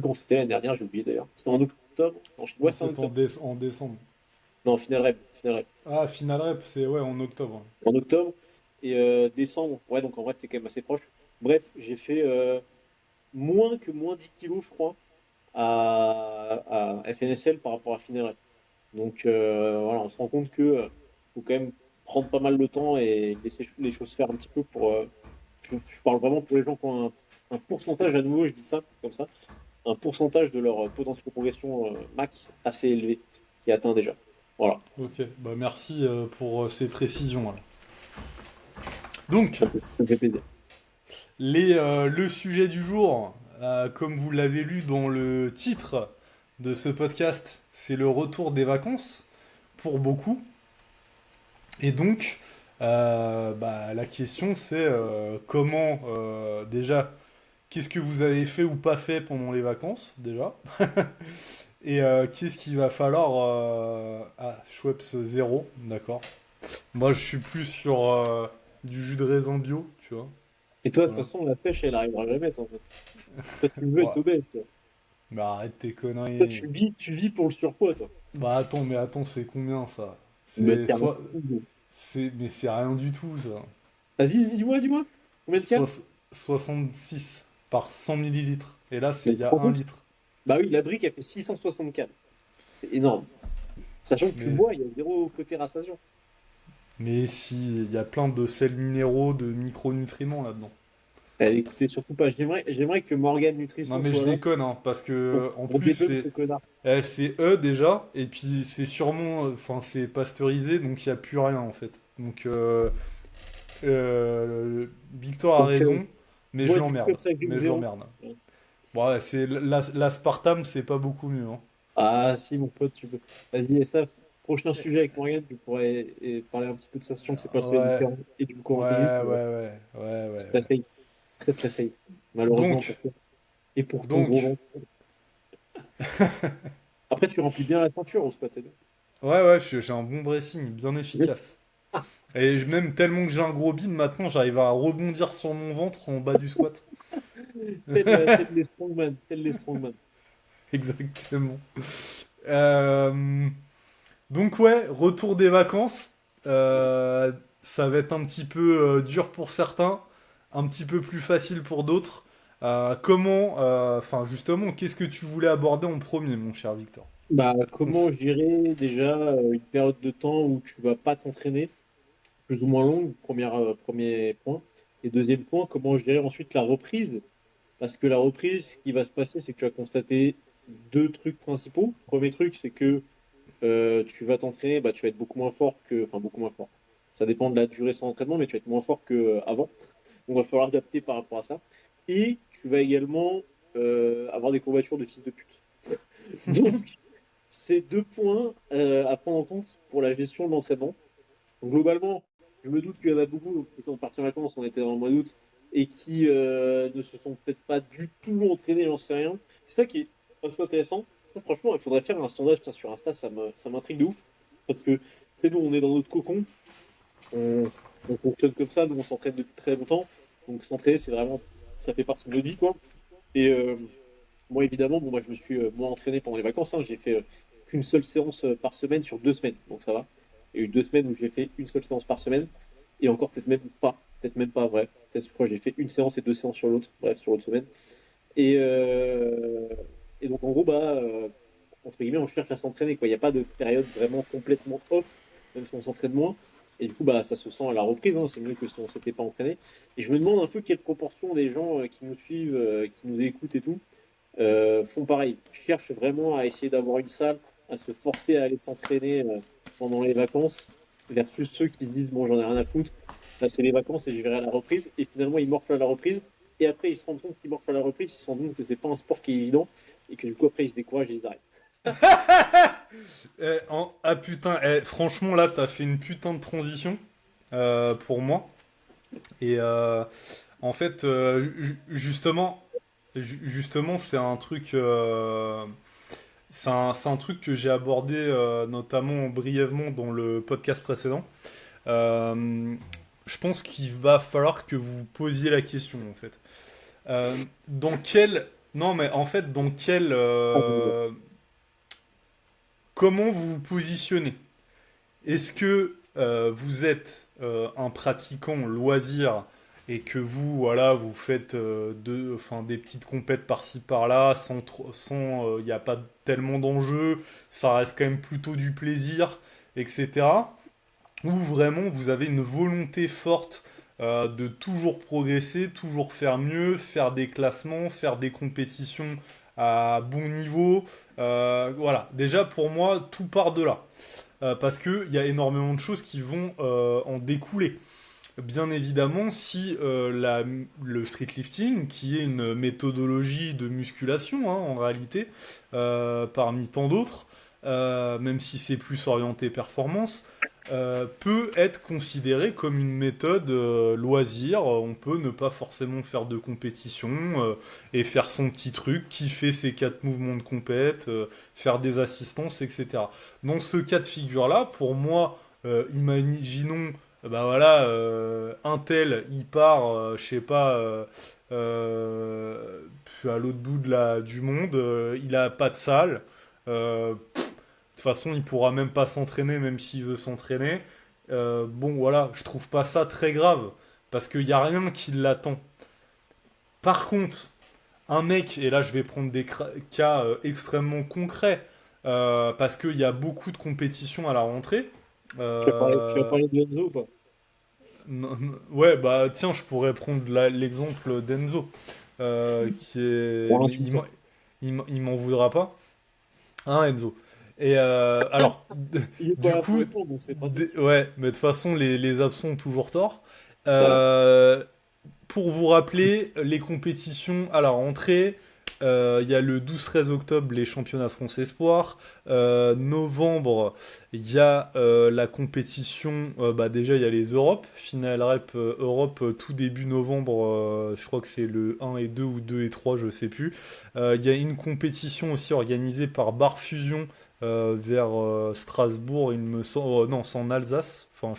quand c'était l'année dernière, j'ai oublié d'ailleurs. C'était en octobre. Non, ouais, c'était en C'est octobre. en décembre. Non, Final Rep, Final Rep. Ah, Final Rep, c'est ouais, en octobre. En octobre et décembre. Ouais, donc en vrai, c'était quand même assez proche. Bref, j'ai fait moins 10 kilos, je crois, à FNSL par rapport à Final Rep. Donc voilà, on se rend compte que faut quand même prendre pas mal de temps et laisser les choses faire un petit peu je parle vraiment pour les gens qui ont un pourcentage, à nouveau, je dis ça comme ça, un pourcentage de leur potentiel de progression max assez élevé qui est atteint déjà. Voilà, Ok, bah merci pour ces précisions là. Donc, ça me fait plaisir. le sujet du jour, comme vous l'avez lu dans le titre de ce podcast, c'est le retour des vacances pour beaucoup. Et donc, bah, la question c'est comment déjà, qu'est-ce que vous avez fait ou pas fait pendant les vacances déjà? Et qu'est-ce qu'il va falloir... Ah, Schweppes zéro, d'accord. Moi, je suis plus sur du jus de raisin bio, tu vois. Et toi, de toute Voilà. façon, la sèche, elle arrivera jamais, en fait. Toi, tu veux Ouais. être obèse, toi. Mais arrête tes Toi, conneries. tu vis pour le surpoids, toi. Bah attends, mais attends, c'est combien ça? Mais C'est t'es un soit... fou. Mais c'est rien du tout, ça. Vas-y, dis-moi, dis-moi. Combien de cas? Soix- 66 par 100 millilitres. Et là, c'est Mais il tu y te a rends un compte? litre. Bah oui, la brique, elle fait 664. C'est énorme. Sachant que tu Mais, bois, il y a zéro côté rassasiant. mais si, il y a plein de sels minéraux, de micronutriments là-dedans. Écoutez, surtout pas. J'aimerais que Morgane Non Nutrition mais je soit là déconne, hein, parce que en pour plus débunk ce connard. c'est eux déjà, et puis c'est sûrement, enfin c'est pasteurisé, donc il n'y a plus rien en fait. Donc Victor a Donc, raison, mais je bois du l'emmerde, Club Sacrum mais je zéro. l'emmerde. Bon, ouais, l'aspartame, c'est pas beaucoup mieux, hein. Ah, si, mon pote, tu peux. Vas-y, et ça, prochain sujet avec Morgane, tu pourrais parler un petit peu de sa science, c'est quoi c'est Ouais, différent et du ouais, corentiniste. ouais, ouais, ouais, ouais, C'est très ouais. safe, très très safe. Malheureusement Donc, pour toi. Et pour ton gros donc, ventre. Après, tu remplis bien la ceinture au squat, c'est bien. ouais, ouais, j'ai un bon dressing, bien efficace. Et même tellement que j'ai un gros bide, maintenant j'arrive à rebondir sur mon ventre en bas du squat. Tel les strongman, tel les strongman. Exactement. Euh, donc ouais, retour des vacances. Euh, Ça va être un petit peu dur pour certains, un petit peu plus facile pour d'autres. Enfin justement, qu'est-ce que tu voulais aborder en premier, mon cher Victor? Bah, On s- comment gérer déjà une période de temps où tu vas pas t'entraîner, plus ou moins longue, premier point. Et deuxième point, comment gérer ensuite la reprise. Parce que la reprise, ce qui va se passer, c'est que tu vas constater deux trucs principaux. Premier truc, c'est que tu vas t'entraîner, bah, tu vas être beaucoup moins fort que, enfin beaucoup moins fort. Ça dépend de la durée sans entraînement, mais tu vas être moins fort qu'avant. Donc, il va falloir adapter par rapport à ça. Et tu vas également avoir des courbatures de fils de pute. Donc, c'est deux points à prendre en compte pour la gestion de l'entraînement. Donc, globalement, je me doute qu'il y en a beaucoup qui sont partis en vacances, on était dans le mois d'août, et qui ne se sont peut-être pas du tout entraînés, j'en sais rien. C'est ça qui est assez intéressant. Ça, franchement, il faudrait faire un sondage tiens, sur Insta, ça m'intrigue de ouf. Parce que, c'est nous, on est dans notre cocon, on, on fonctionne comme ça, nous, on s'entraîne depuis très longtemps. Donc, s'entraîner, c'est vraiment, ça fait partie de notre vie, quoi. Et moi, évidemment, bon, moi, je me suis moins entraîné pendant les vacances, hein. J'ai fait qu'une seule séance par semaine sur 2 semaines, donc ça va. Il y a eu 2 semaines où j'ai fait une seule séance par semaine, et encore peut-être même pas vrai. Peut-être, je crois, que j'ai fait une séance et 2 séances sur l'autre, bref, sur l'autre semaine. Et, euh, et donc, en gros, bah, entre guillemets, on cherche à s'entraîner, quoi. Il n'y a pas de période vraiment complètement off, même si on s'entraîne moins. Et du coup, bah, ça se sent à la reprise, hein. C'est mieux que si on s'était pas entraîné. Et je me demande un peu quelle proportion des gens qui nous suivent, qui nous écoutent et tout, font pareil, cherchent vraiment à essayer d'avoir une salle, à se forcer à aller s'entraîner pendant les vacances, versus ceux qui se disent bon j'en ai rien à foutre, là c'est les vacances et je verrai à la reprise, et finalement ils morflent à la reprise, et après ils se rendent compte qu'ils morflent à la reprise, ils se rendent compte que c'est pas un sport qui est évident, et que du coup après ils se découragent et ils arrêtent. Ah putain, franchement là, t'as fait une putain de transition pour moi. Et en fait, justement, c'est un truc, c'est un truc que j'ai abordé notamment brièvement dans le podcast précédent. Euh, je pense qu'il va falloir que vous posiez la question en fait. Dans quel, non mais en fait, dans quel, Ah, j'aime bien. comment vous vous positionnez? Est-ce que vous êtes un pratiquant loisir et que vous, voilà, vous faites enfin, des petites compètes par-ci par-là, il n'y a pas tellement d'enjeux, ça reste quand même plutôt du plaisir, etc. où vraiment vous avez une volonté forte de toujours progresser, toujours faire mieux, faire des classements, faire des compétitions à bon niveau. Voilà, déjà pour moi, tout part de là. Parce qu'il y a énormément de choses qui vont en découler. Bien évidemment, si le streetlifting, qui est une méthodologie de musculation, hein, en réalité, parmi tant d'autres, même si c'est plus orienté performance, peut être considéré comme une méthode loisir. On peut ne pas forcément faire de compétition et faire son petit truc, kiffer ses quatre mouvements de compète, faire des assistances, etc. Dans ce cas de figure-là, pour moi, imaginons bah voilà, un tel, il part, je sais pas, à l'autre bout du monde, il a pas de salle. De toute façon, il pourra même pas s'entraîner, même s'il veut s'entraîner. Bon, voilà, je trouve pas ça très grave, parce qu'il y a rien qui l'attend. Par contre, un mec, et là je vais prendre des cas extrêmement concrets, parce qu'il y a beaucoup de compétitions à la rentrée. Tu vas Euh, parler de Enzo ou pas? Ouais, bah tiens, je pourrais prendre l'exemple d'Enzo, qui est... Pour Mais l'insulter. il m'en voudra pas, hein, Enzo. Et alors, Il est pas du là pour coup, répondre, donc c'est pratique. ouais, mais de toute façon, les absents ont toujours tort. Voilà. Euh, pour vous rappeler, les compétitions à la rentrée, il y a le 12-13 octobre les championnats de France Espoir. Novembre, il y a la compétition. Bah déjà, il y a les Europes. Finale Rep Europe tout début novembre. Je crois que c'est le 1 et 2 ou 2 et 3, je sais plus. Il y a une compétition aussi organisée par Bar Fusion vers Strasbourg. Il me semble. Non, c'est en Alsace. Enfin,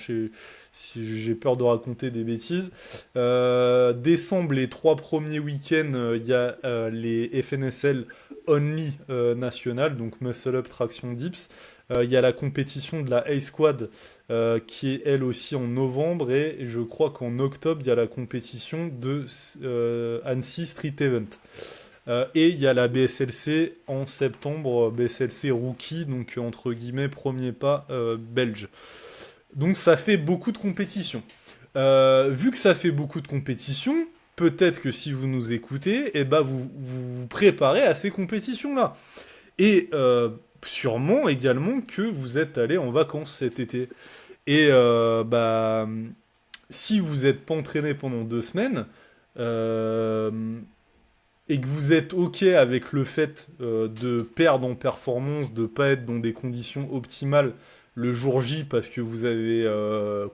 si j'ai peur de raconter des bêtises. Décembre, les trois premiers week-ends, il y a les FNSL Only national, donc Muscle Up Traction Dips. Il y a la compétition de la A-Squad qui est elle aussi en novembre et je crois qu'en octobre, il y a la compétition de Annecy Street Event. Et il y a la BSLC en septembre, BSLC Rookie, donc entre guillemets premier pas belge. Donc ça fait beaucoup de compétitions. Vu que ça fait beaucoup de compétitions, peut-être que si vous nous écoutez, eh ben vous préparez à ces compétitions-là. Et sûrement également que vous êtes allé en vacances cet été. Et bah, si vous n'êtes pas entraîné pendant 2 semaines, euh, et que vous êtes OK avec le fait de perdre en performance, de pas être dans des conditions optimales le jour J parce que vous avez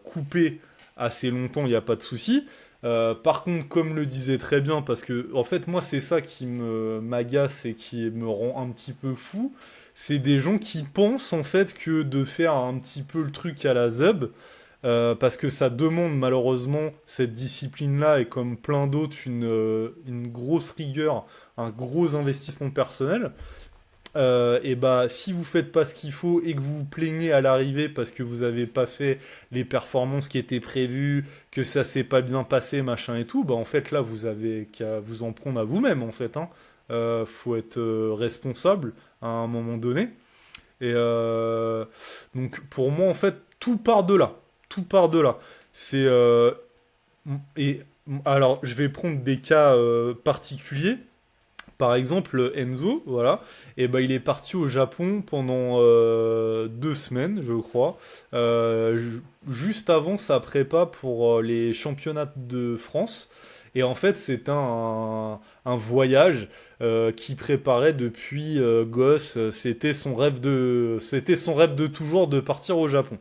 coupé assez longtemps, il n'y a pas de souci. Par contre, comme le disait très bien, parce que en fait moi c'est ça qui me m'agace et qui me rend un petit peu fou, c'est des gens qui pensent en fait que de faire un petit peu le truc à la ZUB, parce que ça demande malheureusement cette discipline-là et comme plein d'autres une grosse rigueur, un gros investissement personnel. Et bah si vous faites pas ce qu'il faut et que vous vous plaignez à l'arrivée parce que vous avez pas fait les performances qui étaient prévues, que ça s'est pas bien passé, machin et tout, bah en fait là vous avez qu'à vous en prendre à vous-même en fait, hein. Faut être responsable à un moment donné. Et donc pour moi en fait tout part de là. Tout part de là. C'est et alors je vais prendre des cas particuliers. Par exemple Enzo, voilà, et ben il est parti au Japon pendant 2 semaines, je crois, juste avant sa prépa pour les championnats de France. Et en fait, c'est un voyage qui préparait depuis gosse. C'était son rêve de toujours de partir au Japon.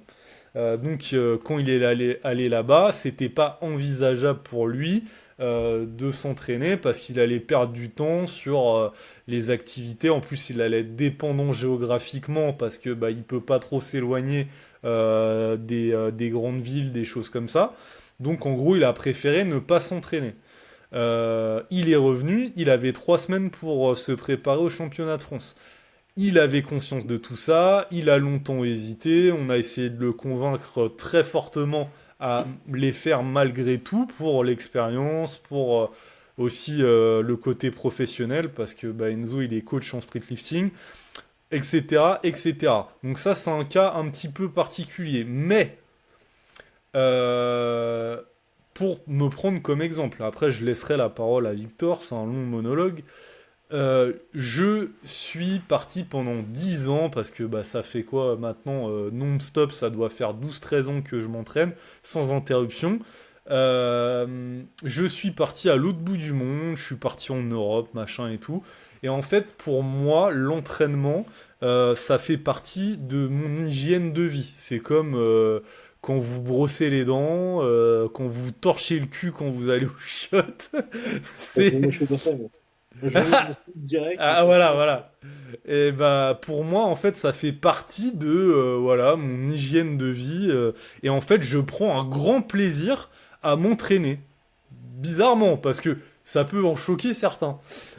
Donc, quand il est allé là-bas, c'était pas envisageable pour lui de s'entraîner parce qu'il allait perdre du temps sur les activités. En plus, il allait être dépendant géographiquement parce que bah, il peut pas trop s'éloigner des grandes villes, des choses comme ça. Donc, en gros, il a préféré ne pas s'entraîner. Il est revenu, il avait 3 semaines pour se préparer au championnat de France. Il avait conscience de tout ça, il a longtemps hésité, on a essayé de le convaincre très fortement à les faire malgré tout pour l'expérience, pour aussi le côté professionnel, parce que bah, Enzo il est coach en streetlifting, etc., etc. Donc ça c'est un cas un petit peu particulier, mais Euh, pour me prendre comme exemple, après je laisserai la parole à Victor, c'est un long monologue. Je suis parti pendant 10 ans, parce que bah, ça fait quoi maintenant non-stop, ça doit faire 12 13 ans que je m'entraîne, sans interruption. Je suis parti à l'autre bout du monde, je suis parti en Europe, machin et tout. Et en fait, pour moi, l'entraînement, ça fait partie de mon hygiène de vie. C'est comme quand vous brossez les dents, quand vous torchez le cul quand vous allez au shot. C'est Moi, je fais pas ça, moi. Moi, je range mon slip direct et ah je fais voilà, pas. voilà. Et bah pour moi en fait ça fait partie de voilà mon hygiène de vie et en fait je prends un grand plaisir à m'entraîner. Bizarrement parce que ça peut en choquer certains.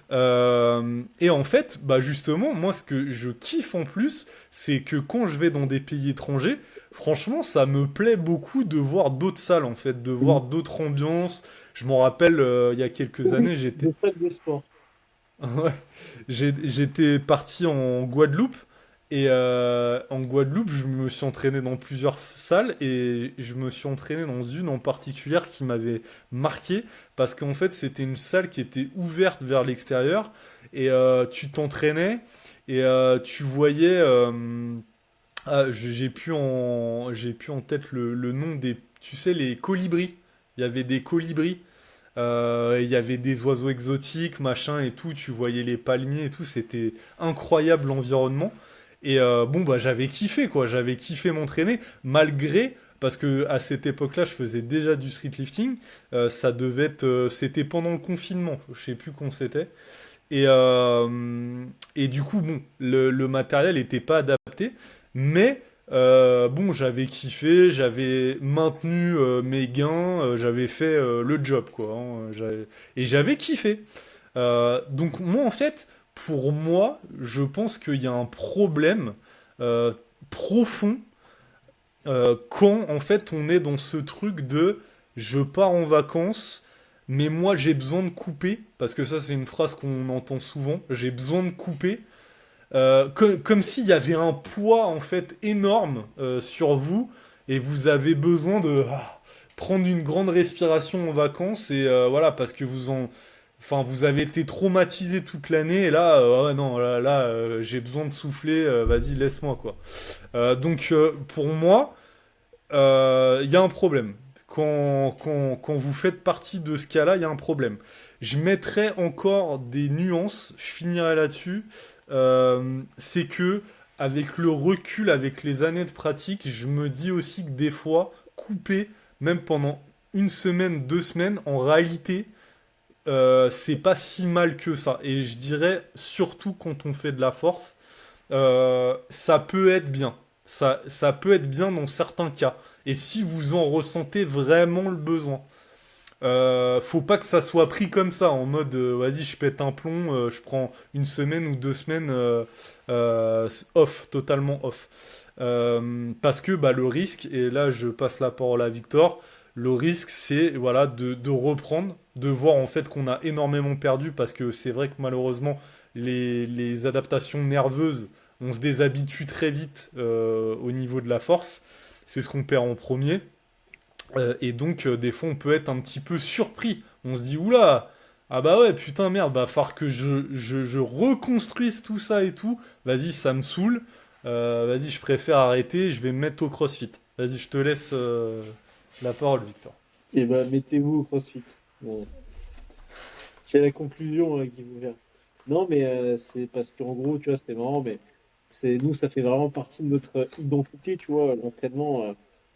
Et en fait bah justement moi ce que je kiffe en plus c'est que quand je vais dans des pays étrangers, franchement ça me plaît beaucoup de voir d'autres salles en fait, de voir d'autres ambiances. Je m'en rappelle il y a quelques années Touriste j'étais de salle de sport. Ouais. J'étais parti en Guadeloupe et en Guadeloupe, je me suis entraîné dans plusieurs salles et je me suis entraîné dans une en particulier qui m'avait marqué parce qu'en fait, c'était une salle qui était ouverte vers l'extérieur et tu t'entraînais et tu voyais j'ai plus en tête le nom des tu sais les colibris. Il y avait des colibris il y avait des oiseaux exotiques, machin et tout. Tu voyais les palmiers et tout. C'était incroyable l'environnement. Et bon, bah, j'avais kiffé, quoi. J'avais kiffé m'entraîner, malgré. Parce que à cette époque-là, je faisais déjà du streetlifting. Ça devait être. C'était pendant le confinement. Je sais plus quand c'était. Et, et du coup, bon, le matériel n'était pas adapté, mais bon, j'avais kiffé, j'avais maintenu mes gains, j'avais fait le job, quoi, hein, et j'avais kiffé. Donc moi, en fait, pour moi, je pense qu'il y a un problème euh, profond quand en fait on est dans ce truc de je pars en vacances, mais moi j'ai besoin de couper, parce que ça c'est une phrase qu'on entend souvent, j'ai besoin de couper, comme s'il y avait un poids en fait énorme sur vous, et vous avez besoin de prendre une grande respiration en vacances, et voilà, parce que enfin, vous avez été traumatisé toute l'année, et là, ouais, non, là, j'ai besoin de souffler, vas-y, laisse-moi, quoi. Donc, pour moi, il y a un problème. Quand vous faites partie de ce cas-là, il y a un problème. Je mettrai encore des nuances, je finirai là-dessus. C'est que, avec le recul, avec les années de pratique, je me dis aussi que des fois, couper, même pendant une semaine, 2 semaines, en réalité, c'est pas si mal que ça. Et je dirais, surtout quand on fait de la force, ça peut être bien. Ça peut être bien dans certains cas. Et si vous en ressentez vraiment le besoin. Faut pas que ça soit pris comme ça, en mode vas-y, je pète un plomb, je prends une semaine ou 2 semaines off, totalement off. Parce que bah, le risque, et là je passe la parole à Victor, le risque c'est voilà, de reprendre, de voir en fait qu'on a énormément perdu, parce que c'est vrai que malheureusement les adaptations nerveuses, on se déshabitue très vite au niveau de la force, c'est ce qu'on perd en premier. Et donc, des fois, on peut être un petit peu surpris. On se dit, oula, ah bah ouais, putain, merde, va falloir que je reconstruise tout ça et tout. Vas-y, ça me saoule. Vas-y, je préfère arrêter, je vais me mettre au CrossFit. Vas-y, je te laisse la parole, Victor. Et bah, mettez-vous au CrossFit. Bon. C'est la conclusion qui vous vient. Non, mais c'est parce qu'en gros, tu vois, c'était marrant, mais c'est nous, ça fait vraiment partie de notre identité, tu vois, l'entraînement.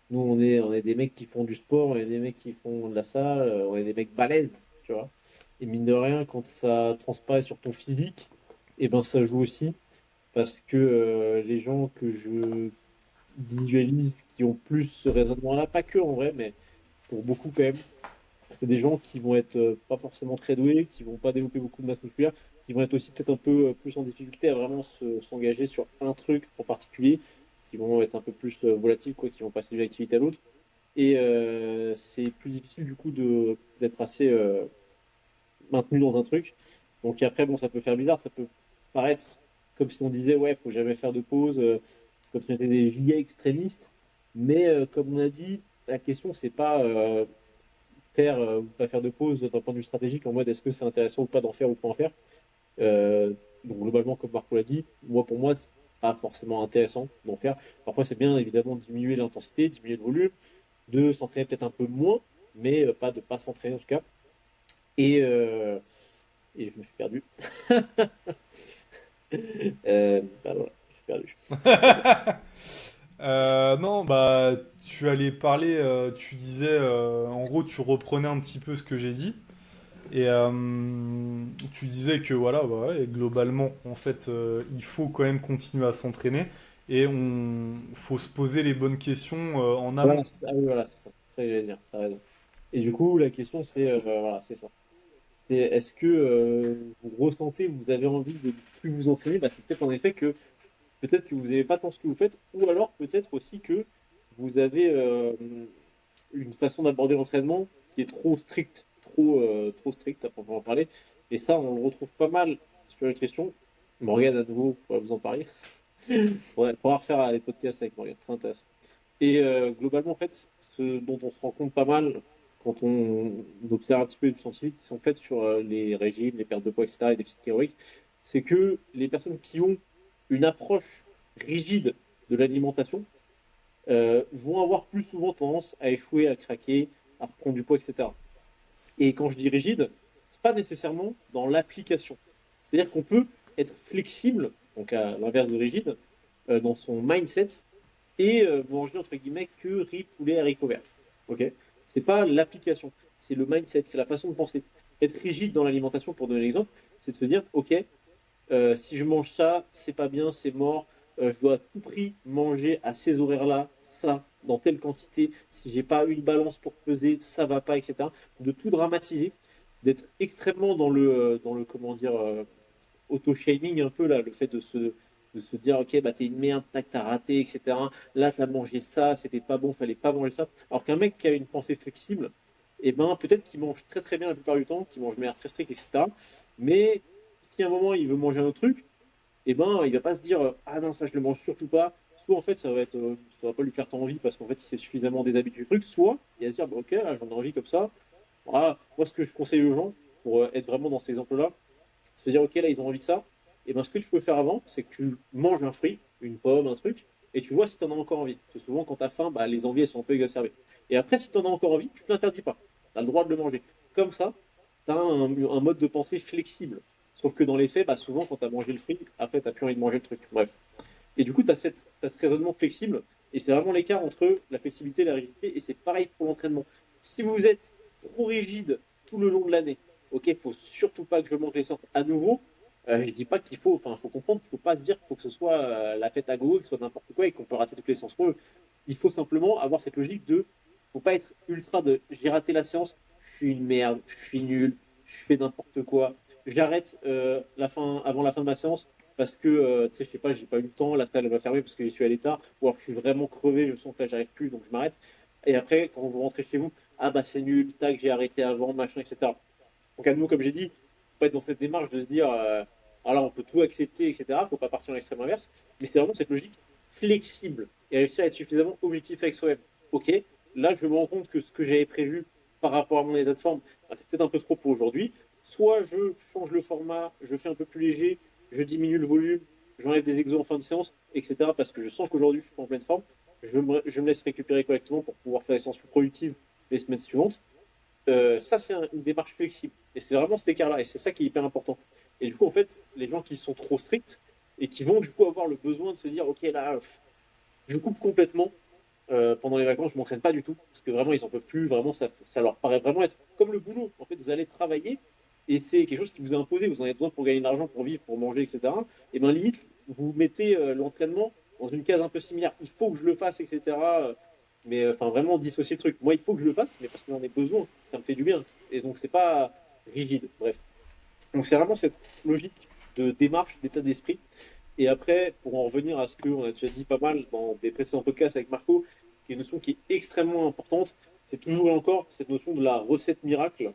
Nous, on est des mecs qui font du sport, on est des mecs qui font de la salle, on est des mecs balèzes, tu vois. Et mine de rien, quand ça transparaît sur ton physique, et ben ça joue aussi, parce que les gens que je visualise qui ont plus ce raisonnement-là, pas que en vrai, mais pour beaucoup quand même, c'est des gens qui vont être pas forcément très doués, qui vont pas développer beaucoup de masse musculaire, qui vont être aussi peut-être un peu plus en difficulté à vraiment s'engager sur un truc en particulier, qui vont être un peu plus volatiles, quoi, qui vont passer d'une activité à l'autre. Et c'est plus difficile du coup d'être assez maintenu dans un truc. Donc après, bon, ça peut faire bizarre, ça peut paraître comme si on disait, ouais, faut jamais faire de pause, comme si on était des giga extrémistes. Mais comme on a dit, la question, c'est pas faire ou pas faire de pause d'un point de vue stratégique en mode est-ce que c'est intéressant ou pas d'en faire ou pas en faire. Euh, donc globalement, comme Marco l'a dit, moi pour moi, c'est pas forcément intéressant d'en faire. Parfois, c'est bien évidemment de diminuer l'intensité, diminuer le volume, de s'entraîner peut-être un peu moins, mais pas de pas s'entraîner en tout cas. Et, euh, et je me suis perdu. Bah voilà, je suis perdu. Non, bah, tu allais parler, tu disais, en gros, tu reprenais un petit peu ce que j'ai dit. Et tu disais que voilà, bah ouais, globalement, en fait, il faut quand même continuer à s'entraîner et on faut se poser les bonnes questions en amont. Voilà, ah oui, voilà, c'est ça. C'est ça que j'allais dire, t'as raison. Et du coup, la question, c'est voilà, c'est ça. C'est est-ce que vous ressentez, vous avez envie de ne plus vous entraîner? Bah, c'est peut-être en effet que peut-être que vous n'aimez pas tant ce que vous faites, ou alors peut-être aussi que vous avez une façon d'aborder l'entraînement qui est trop stricte, trop stricte, à proprement parler. Et ça, on le retrouve pas mal sur les questions. Morgane, à nouveau, pourrait vous en parler. Ouais, faudra refaire les podcasts avec Morgane, très intéressant. Et globalement, en fait, ce dont on se rend compte pas mal quand on observe un petit peu les scientifiques qui sont faites sur les régimes, les pertes de poids, etc., et les déficits caloriques, c'est que les personnes qui ont une approche rigide de l'alimentation vont avoir plus souvent tendance à échouer, à craquer, à reprendre du poids, etc. Et quand je dis rigide, c'est pas nécessairement dans l'application. C'est-à-dire qu'on peut être flexible, donc à l'inverse de rigide, dans son mindset et manger entre guillemets que riz, poulet, haricots verts. Ok. C'est pas l'application, c'est le mindset, c'est la façon de penser. Être rigide dans l'alimentation, pour donner l'exemple, c'est de se dire, ok, si je mange ça, c'est pas bien, c'est mort. Je dois à tout prix manger à ces horaires-là, ça, dans telle quantité. Si j'ai pas une balance pour peser, ça va pas, etc. De tout dramatiser, d'être extrêmement dans le comment dire, auto-shaming un peu là, le fait de se dire ok bah t'es une merde, tac t'as raté, etc. Là t'as mangé ça, c'était pas bon, fallait pas manger ça. Alors qu'un mec qui a une pensée flexible, eh ben peut-être qu'il mange très très bien la plupart du temps, qu'il mange de manière très stricte, etc. Mais si à un moment il veut manger un autre truc, eh ben il va pas se dire ah non ça je le mange surtout pas. Soit en fait ça va être ça va pas lui faire tant envie parce qu'en fait il s'est suffisamment déshabitué du truc, soit il va se dire bah, ok là, j'en ai envie comme ça. Voilà. Moi ce que je conseille aux gens pour être vraiment dans ces exemples-là, se dire, ok, là, ils ont envie de ça. Et ben, ce que tu peux faire avant, c'est que tu manges un fruit, une pomme, un truc, et tu vois si tu en as encore envie. Parce que souvent, quand tu as faim, bah, les envies, elles sont un peu exacerbées. Et après, si tu en as encore envie, tu ne l'interdis pas. Tu as le droit de le manger. Comme ça, tu as un mode de pensée flexible. Sauf que dans les faits, bah, souvent, quand tu as mangé le fruit, après, tu n'as plus envie de manger le truc. Bref. Et du coup, tu as, ce raisonnement flexible. Et c'est vraiment l'écart entre la flexibilité et la rigidité. Et c'est pareil pour l'entraînement. Si vous êtes trop rigide tout le long de l'année, ok, il faut surtout pas que je mange les sortes à nouveau. Je dis pas qu'il faut, enfin, faut comprendre qu'il faut pas se dire qu'il faut que ce soit la fête à gogo, que ce soit n'importe quoi et qu'on peut rater toutes les séances. Il faut simplement avoir cette logique de, faut pas être ultra de, j'ai raté la séance, je suis une merde, je suis nul, je fais n'importe quoi, j'arrête avant la fin de ma séance parce que, tu sais, je sais pas, j'ai pas eu le temps, la salle va fermer parce que je suis allé tard, ou alors je suis vraiment crevé, je sens que là j'arrive plus, donc je m'arrête. Et après, quand vous rentrez chez vous, ah bah c'est nul, tac, j'ai arrêté avant, machin, etc. Donc à nous, comme j'ai dit, faut être dans cette démarche de se dire, alors on peut tout accepter, etc. Faut pas partir dans l'extrême inverse, mais c'est vraiment cette logique flexible et réussir à être suffisamment objectif avec soi-même. Ok, là je me rends compte que ce que j'avais prévu par rapport à mon état de forme, bah, c'est peut-être un peu trop pour aujourd'hui. Soit je change le format, je fais un peu plus léger, je diminue le volume, j'enlève des exos en fin de séance, etc. Parce que je sens qu'aujourd'hui je suis pas en pleine forme. Je me laisse récupérer correctement pour pouvoir faire des séances plus productives les semaines suivantes. Ça, c'est une démarche flexible. Et c'est vraiment cet écart-là. Et c'est ça qui est hyper important. Et du coup, en fait, les gens qui sont trop stricts et qui vont du coup avoir le besoin de se dire, OK, là, je coupe complètement. Pendant les vacances, je m'entraîne pas du tout. Parce que vraiment, ils en peuvent plus. Vraiment, ça leur paraît vraiment être comme le boulot. En fait, vous allez travailler et c'est quelque chose qui vous est imposé. Vous en avez besoin pour gagner de l'argent, pour vivre, pour manger, etc. Et bien, limite, vous mettez l'entraînement dans une case un peu similaire. Il faut que je le fasse, etc. Mais enfin, vraiment dissocier le truc. Moi, il faut que je le fasse, mais parce que j'en ai besoin. Ça me fait du bien. Et donc, c'est pas rigide. Bref. Donc, c'est vraiment cette logique de démarche, d'état d'esprit. Et après, pour en revenir à ce qu'on a déjà dit pas mal dans des précédents podcasts avec Marco, qui est une notion qui est extrêmement importante, c'est toujours et encore cette notion de la recette miracle.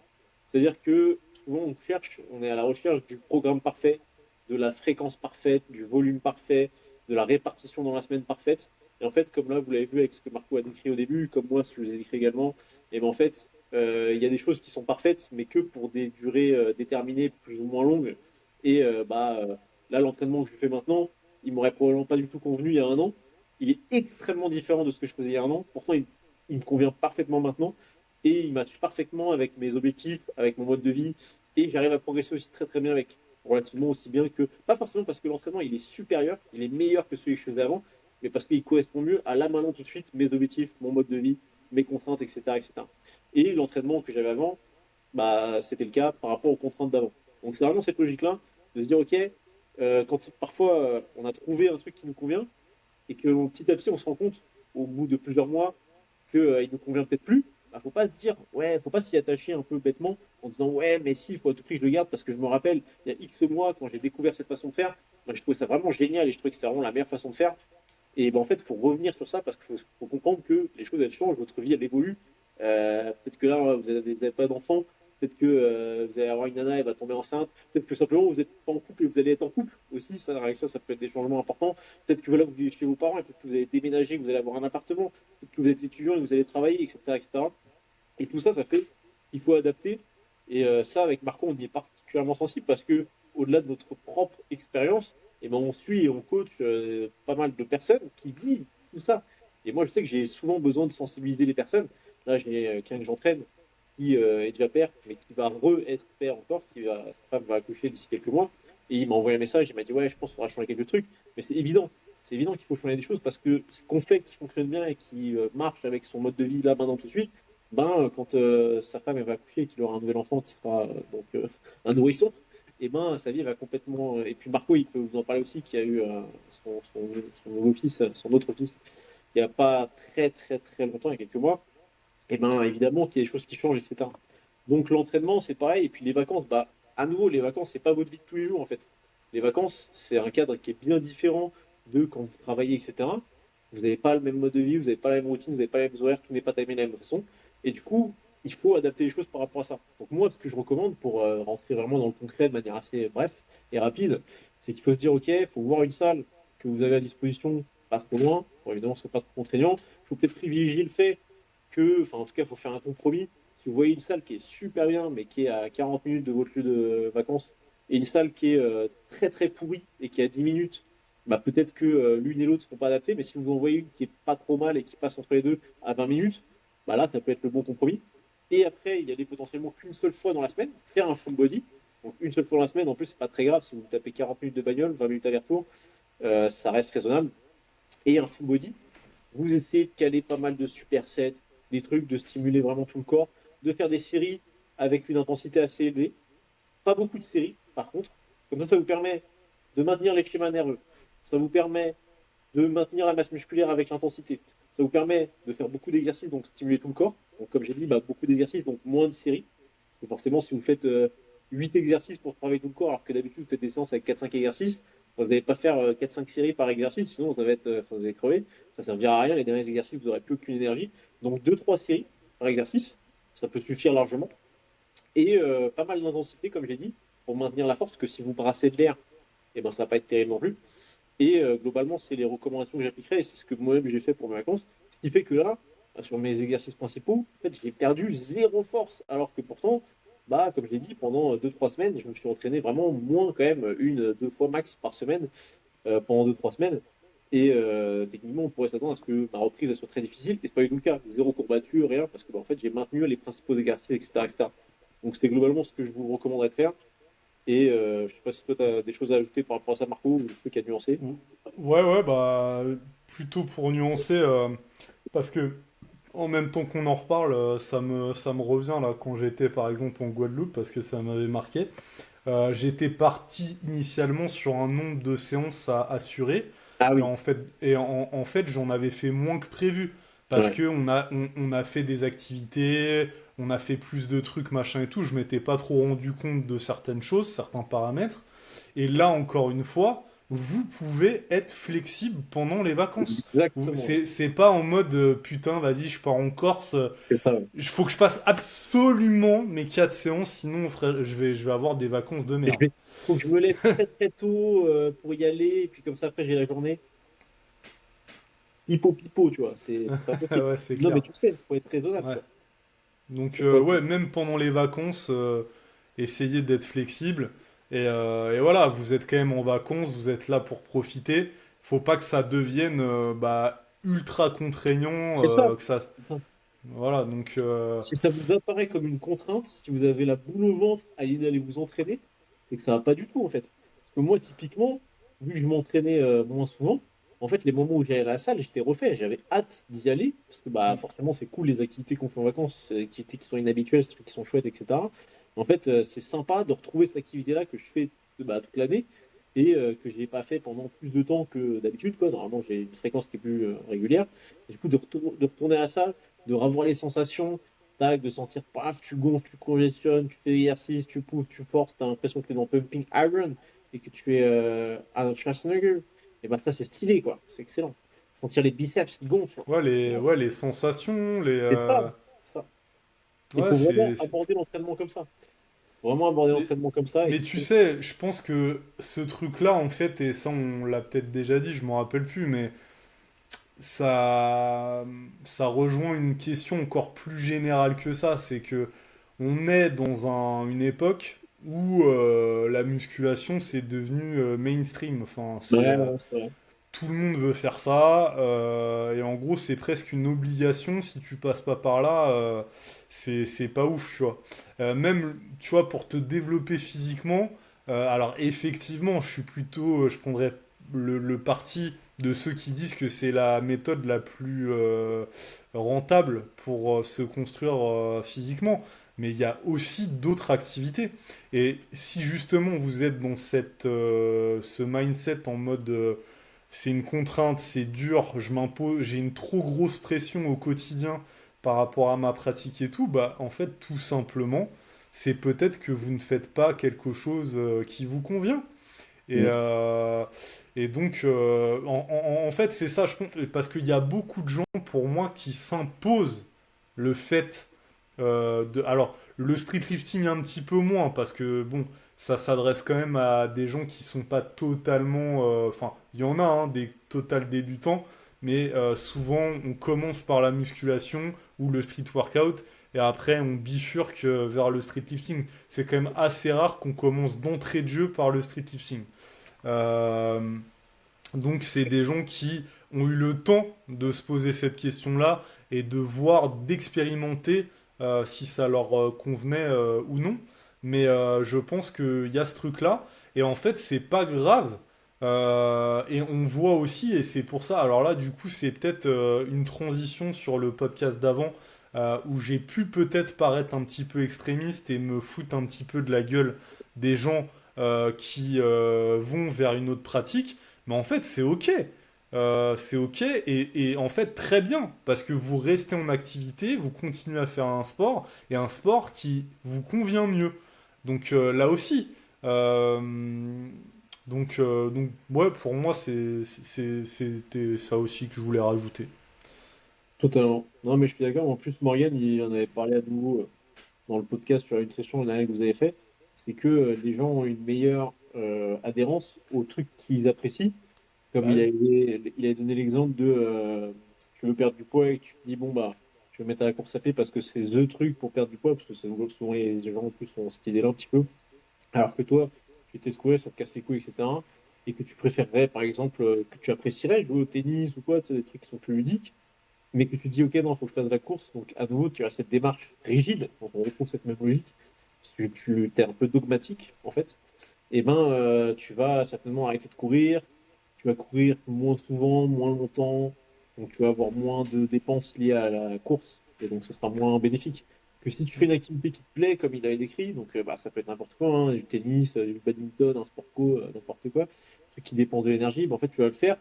C'est-à-dire que souvent on cherche, on est à la recherche du programme parfait, de la fréquence parfaite, du volume parfait, de la répartition dans la semaine parfaite. Et en fait, comme là, vous l'avez vu avec ce que Marco a décrit au début, comme moi, ce que je vous ai décrit également, et ben en fait, il y a des choses qui sont parfaites, mais que pour des durées déterminées, plus ou moins longues. Et là, l'entraînement que je fais maintenant, il m'aurait probablement pas du tout convenu il y a un an. Il est extrêmement différent de ce que je faisais il y a un an. Pourtant, il me convient parfaitement maintenant et il matche parfaitement avec mes objectifs, avec mon mode de vie. Et j'arrive à progresser aussi très très bien avec, relativement aussi bien que, pas forcément parce que l'entraînement il est supérieur, il est meilleur que celui que je faisais avant, mais parce qu'il correspond mieux à là maintenant tout de suite mes objectifs, mon mode de vie, mes contraintes, etc. etc. Et l'entraînement que j'avais avant, bah, c'était le cas par rapport aux contraintes d'avant. Donc c'est vraiment cette logique-là de se dire, ok, quand parfois on a trouvé un truc qui nous convient et que petit à petit on se rend compte au bout de plusieurs mois qu'il ne nous convient peut-être plus, bah, faut pas se dire, ouais, faut pas s'y attacher un peu bêtement en disant, ouais, mais si, il faut à tout prix que je le garde parce que je me rappelle, il y a X mois, quand j'ai découvert cette façon de faire, moi, je trouvais ça vraiment génial et je trouvais que c'était vraiment la meilleure façon de faire. Et ben, en fait, il faut revenir sur ça parce qu'il faut comprendre que les choses elles changent, votre vie elle évolue. Peut-être que là, vous n'avez pas d'enfant, peut-être que vous allez avoir une nana, elle va tomber enceinte, peut-être que simplement vous n'êtes pas en couple et vous allez être en couple aussi. Ça, avec ça peut être des changements importants. Peut-être que voilà, vous vivez chez vos parents et peut-être que vous allez déménager, vous allez avoir un appartement, peut-être que vous êtes étudiant et vous allez travailler, etc. etc. Et tout ça, ça fait qu'il faut adapter. Et ça, avec Marco, on y est particulièrement sensible parce que, au-delà de notre propre expérience, eh ben, on suit et on coach pas mal de personnes qui vivent tout ça. Et moi, je sais que j'ai souvent besoin de sensibiliser les personnes. Là, j'ai quelqu'un que j'entraîne qui est déjà père, mais qui va re-être père encore, sa femme va accoucher d'ici quelques mois. Et il m'a envoyé un message, il m'a dit, ouais, je pense qu'il faudra changer quelques trucs. Mais c'est évident. C'est évident qu'il faut changer des choses parce que ce qu'on fait qui fonctionne bien et qui marche avec son mode de vie là, maintenant, tout de suite, ben, quand sa femme elle va accoucher et qu'il aura un nouvel enfant qui sera un nourrisson, et ben sa vie va complètement. Et puis Marco, il peut vous en parler aussi, qui a eu son nouveau fils, son autre fils, il n'y a pas très très très longtemps, il y a quelques mois. Et ben évidemment qu'il y a des choses qui changent, etc. Donc l'entraînement, c'est pareil. Et puis les vacances, bah à nouveau, les vacances, c'est pas votre vie de tous les jours en fait. Les vacances, c'est un cadre qui est bien différent de quand vous travaillez, etc. Vous n'avez pas le même mode de vie, vous n'avez pas la même routine, vous n'avez pas les mêmes horaires, tout n'est pas timé de la même façon. Et du coup, il faut adapter les choses par rapport à ça. Donc moi, ce que je recommande pour rentrer vraiment dans le concret de manière assez bref et rapide, c'est qu'il faut se dire, ok, il faut voir une salle que vous avez à disposition, pas trop loin, pour évidemment ce soit pas trop contraignant. Il faut peut-être privilégier le fait que, enfin en tout cas, il faut faire un compromis. Si vous voyez une salle qui est super bien, mais qui est à 40 minutes de votre lieu de vacances, et une salle qui est très très pourrie et qui est à 10 minutes, bah, peut-être que l'une et l'autre ne seront pas adaptées, mais si vous en voyez une qui est pas trop mal et qui passe entre les deux à 20 minutes, bah là, ça peut être le bon compromis. Et après, il y a des potentiellement qu'une seule fois dans la semaine, faire un full body. Donc une seule fois dans la semaine, en plus, c'est pas très grave si vous tapez 40 minutes de bagnole, 20 minutes aller-retour, ça reste raisonnable. Et un full body, vous essayez de caler pas mal de supersets, des trucs, de stimuler vraiment tout le corps, de faire des séries avec une intensité assez élevée. Pas beaucoup de séries, par contre. Comme ça vous permet de maintenir les schémas nerveux. Ça vous permet de maintenir la masse musculaire avec l'intensité. Ça vous permet de faire beaucoup d'exercices, donc stimuler tout le corps. Donc, comme j'ai dit, bah, beaucoup d'exercices, donc moins de séries. Et forcément, si vous faites 8 exercices pour travailler tout le corps, alors que d'habitude, vous faites des séances avec 4-5 exercices, vous n'allez pas faire 4-5 séries par exercice, sinon ça va être, vous allez crever. Ça ne servira à rien. Les derniers exercices, vous n'aurez plus aucune énergie. Donc 2-3 séries par exercice, ça peut suffire largement. Et pas mal d'intensité, comme j'ai dit, pour maintenir la force, parce que si vous brassez de l'air, eh ben, ça va pas être terrible non plus. Et globalement, c'est les recommandations que j'appliquerai et c'est ce que moi-même j'ai fait pour mes vacances. Ce qui fait que là, sur mes exercices principaux, en fait, j'ai perdu zéro force. Alors que pourtant, bah, comme je l'ai dit, pendant 2-3 semaines, je me suis entraîné vraiment moins quand même, 1-2 fois max par semaine, pendant 2-3 semaines. Et techniquement, on pourrait s'attendre à ce que ma reprise elle soit très difficile. Et c'est pas du tout le cas. Zéro courbature, rien, parce que bah, en fait, j'ai maintenu les principaux exercices, etc., etc. Donc c'était globalement ce que je vous recommanderais de faire. Et je sais pas si toi, tu as des choses à ajouter par rapport à ça, Marco, ou des trucs à nuancer. Ouais, ouais, bah, plutôt pour nuancer, parce que en même temps qu'on en reparle, ça me revient là quand j'étais par exemple en Guadeloupe, parce que ça m'avait marqué. J'étais parti initialement sur un nombre de séances à assurer, Ah et oui, en fait j'en avais fait moins que prévu, parce ouais. que on a fait des activités, on a fait plus de trucs, machin et tout, je m'étais pas trop rendu compte de certaines choses, certains paramètres, et là encore une fois, vous pouvez être flexible pendant les vacances. Exactement. C'est pas en mode putain, vas-y, je pars en Corse, C'est ça. Ouais. il faut que je fasse absolument mes 4 séances, sinon frère, je vais avoir des vacances de Je merde. vais, faut que je me lève très très tôt pour y aller, et puis comme ça après j'ai la journée. hippo-pipo, tu vois. C'est pas possible. Ouais, c'est Non, mais clair. tu sais, faut être raisonnable, Ouais. quoi. Donc, Faut pas ouais, abuser. même pendant les vacances, essayez d'être flexible. Et voilà, vous êtes quand même en vacances, vous êtes là pour profiter. Faut pas que ça devienne bah, ultra contraignant, C'est ça. que ça... C'est ça. Voilà, donc... Si ça vous apparaît comme une contrainte, si vous avez la boule au ventre à l'idée d'aller vous entraîner, c'est que ça va pas du tout en fait. Parce que moi, typiquement, vu que je m'entraînais moins souvent, en fait, les moments où j'allais à la salle, j'étais refait. J'avais hâte d'y aller parce que bah forcément, c'est cool les activités qu'on fait en vacances, c'est des activités qui sont inhabituelles, des trucs qui sont chouettes, etc. En fait, c'est sympa de retrouver cette activité-là que je fais bah, toute l'année et que je n'ai pas fait pendant plus de temps que d'habitude, quoi. Normalement, j'ai une fréquence qui est plus régulière. Et du coup, de retourner à la salle, de revoir les sensations, tac, de sentir, paf, tu gonfles, tu congestionnes, tu fais l'exercice, tu pousses, tu forces, tu as l'impression que tu es dans Pumping Iron et que tu es Arnold Schwarzenegger, et bah ça c'est stylé quoi, c'est excellent. Sentir les biceps qui gonflent, c'est ouais, les sensations, les... c'est ça, c'est ça. Il ouais, faut vraiment c'est... aborder l'entraînement comme ça. Vraiment aborder Mais, l'entraînement comme ça et mais se tu dire, sais, je pense que ce truc-là, en fait, et ça on l'a peut-être déjà dit, je m'en rappelle plus, mais ça, ça rejoint une question encore plus générale que ça. C'est que on est dans une époque où la musculation c'est devenu mainstream. Enfin, ouais, ouais, c'est vrai. tout le monde veut faire ça. Et en gros, c'est presque une obligation. Si tu passes pas par là, c'est pas ouf, tu vois. Même, tu vois, pour te développer physiquement, alors effectivement, je prendrais le parti de ceux qui disent que c'est la méthode la plus rentable pour se construire physiquement. Mais il y a aussi d'autres activités. Et si justement vous êtes dans ce mindset en mode c'est une contrainte, c'est dur, je m'impose, j'ai une trop grosse pression au quotidien par rapport à ma pratique et tout, bah en fait tout simplement, c'est peut-être que vous ne faites pas quelque chose qui vous convient. Et, Mm. euh, et donc, en fait, c'est ça, je pense, parce qu'il y a beaucoup de gens, pour moi, qui s'imposent le fait de... Alors, le street lifting un petit peu moins, parce que, bon, ça s'adresse quand même à des gens qui sont pas totalement... Enfin, il y en a, hein, des total débutants, mais souvent, on commence par la musculation ou le street workout, et après, on bifurque vers le street lifting. C'est quand même assez rare qu'on commence d'entrée de jeu par le street lifting. Euh, donc c'est des gens qui ont eu le temps de se poser cette question-là et de voir, d'expérimenter si ça leur convenait ou non. Mais je pense qu'il y a ce truc-là. Et en fait, c'est pas grave. Et on voit aussi, et c'est pour ça, alors là, du coup, c'est peut-être une transition sur le podcast d'avant, où j'ai pu peut-être paraître un petit peu extrémiste et me foutre un petit peu de la gueule des gens qui vont vers une autre pratique. Mais en fait, c'est ok. C'est ok et en fait très bien parce que vous restez en activité, vous continuez à faire un sport et un sport qui vous convient mieux. Donc là aussi, euh, donc ouais, pour moi c'était ça aussi que je voulais rajouter. Totalement. Non mais je suis d'accord, en plus Morgan il en avait parlé à nouveau dans le podcast sur une session l'année que vous avez fait, c'est que les gens ont une meilleure adhérence aux trucs qu'ils apprécient. Comme Bah oui. il a donné l'exemple de tu veux perdre du poids et que tu te dis bon bah je vais me mettre à la course à pied parce que c'est the truc pour perdre du poids, parce que souvent les gens en plus ont cette idée-là un petit peu. Alors que toi, tu t'es secoué, ça te casse les couilles, etc. Et que tu préférerais, par exemple, que tu apprécierais jouer au tennis ou quoi, tu sais, des trucs qui sont plus ludiques, mais que tu te dis, ok, non, il faut que je fasse de la course. Donc, à nouveau, tu as cette démarche rigide, donc on retrouve cette même logique, parce que tu es un peu dogmatique, en fait. Et ben, tu vas certainement arrêter de courir, tu vas courir moins souvent, moins longtemps, donc tu vas avoir moins de dépenses liées à la course, et donc ce sera moins bénéfique. Que si tu fais une activité qui te plaît, comme il avait décrit, donc bah, ça peut être n'importe quoi, hein, du tennis, du badminton, un sport co, n'importe quoi, un truc qui dépense de l'énergie, bah, en fait tu vas le faire,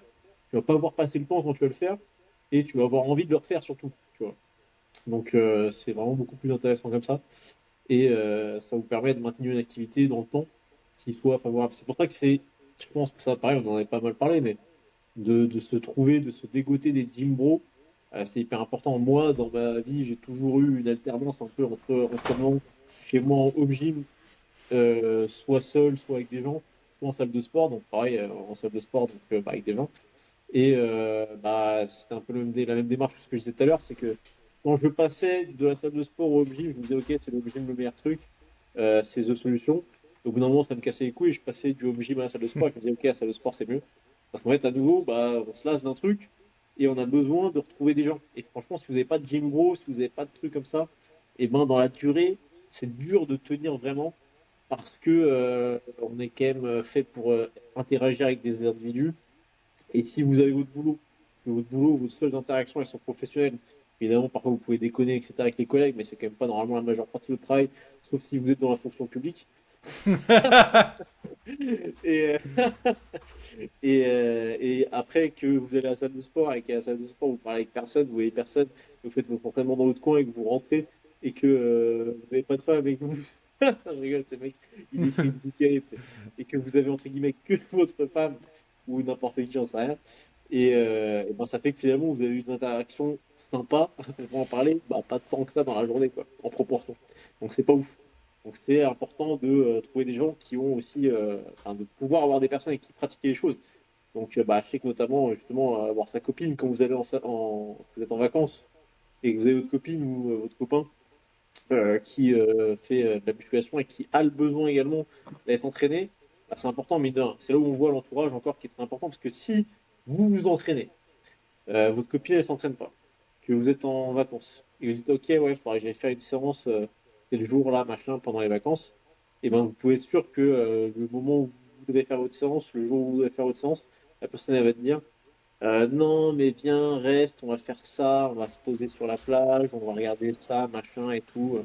tu vas pas avoir passé le temps quand tu vas le faire, et tu vas avoir envie de le refaire surtout, tu vois. Donc c'est vraiment beaucoup plus intéressant comme ça, et ça vous permet de maintenir une activité dans le temps qui soit favorable. C'est pour ça que je pense que ça, pareil, on en avait pas mal parlé, mais de se trouver, de se dégoter des gym bros, c'est hyper important. Moi, dans ma vie, j'ai toujours eu une alternance un peu entre entraînement chez moi en home gym, soit seul, soit avec des gens, soit en salle de sport. Donc pareil, en salle de sport, donc avec des gens. Et bah, c'était un peu la même démarche que ce que je disais tout à l'heure, c'est que quand je passais de la salle de sport au home gym, je me disais, ok, c'est le home gym le meilleur truc, c'est The Solution. Au bout d'un moment, ça me cassait les couilles et je passais du home gym à la salle de sport et je me disais, ok, la salle de sport, c'est mieux. Parce qu'en fait, à nouveau, bah, on se lasse d'un truc et on a besoin de retrouver des gens. Et franchement, si vous n'avez pas de gym bro, si vous n'avez pas de trucs comme ça, et ben dans la durée, c'est dur de tenir vraiment parce que on est quand même fait pour interagir avec des individus. Et si vous avez votre boulot, que votre boulot, vos seules interactions, elles sont professionnelles, évidemment, parfois vous pouvez déconner, etc. avec les collègues, mais c'est quand même pas normalement la majeure partie de votre travail, sauf si vous êtes dans la fonction publique. Et, et après que vous allez à la salle de sport et qu'à la salle de sport, vous parlez avec personne, vous voyez personne, vous faites votre entraînement dans votre coin et que vous rentrez et que vous n'avez pas de femme avec vous. Je rigole, ce mec, il décrit une bouteille, tu sais. Et que vous avez entre guillemets que votre femme ou n'importe qui, j'en sais rien. Et ben, ça fait que finalement vous avez eu une interaction sympa, on va en parler, bah, pas tant que ça dans la journée, quoi, en proportion. Donc c'est pas ouf. Donc c'est important de trouver des gens qui ont aussi, enfin, de pouvoir avoir des personnes avec qui pratiquer les choses. Donc bah, je sais que notamment justement avoir sa copine quand vous allez vous êtes en vacances et que vous avez votre copine ou votre copain qui fait de la musculation et qui a le besoin également d'aller s'entraîner, bah, c'est important, mais c'est là où on voit l'entourage encore qui est très important parce que si vous vous entraînez, votre copine elle s'entraîne pas, que vous êtes en vacances et vous dites ok ouais, il faudrait que j'aille faire une séance tel jour là, machin, pendant les vacances, et ben vous pouvez être sûr que le moment où vous devez faire votre séance, le jour où vous devez faire votre séance, la personne elle va te dire non, mais viens, reste, on va faire ça, on va se poser sur la plage, on va regarder ça, machin et tout.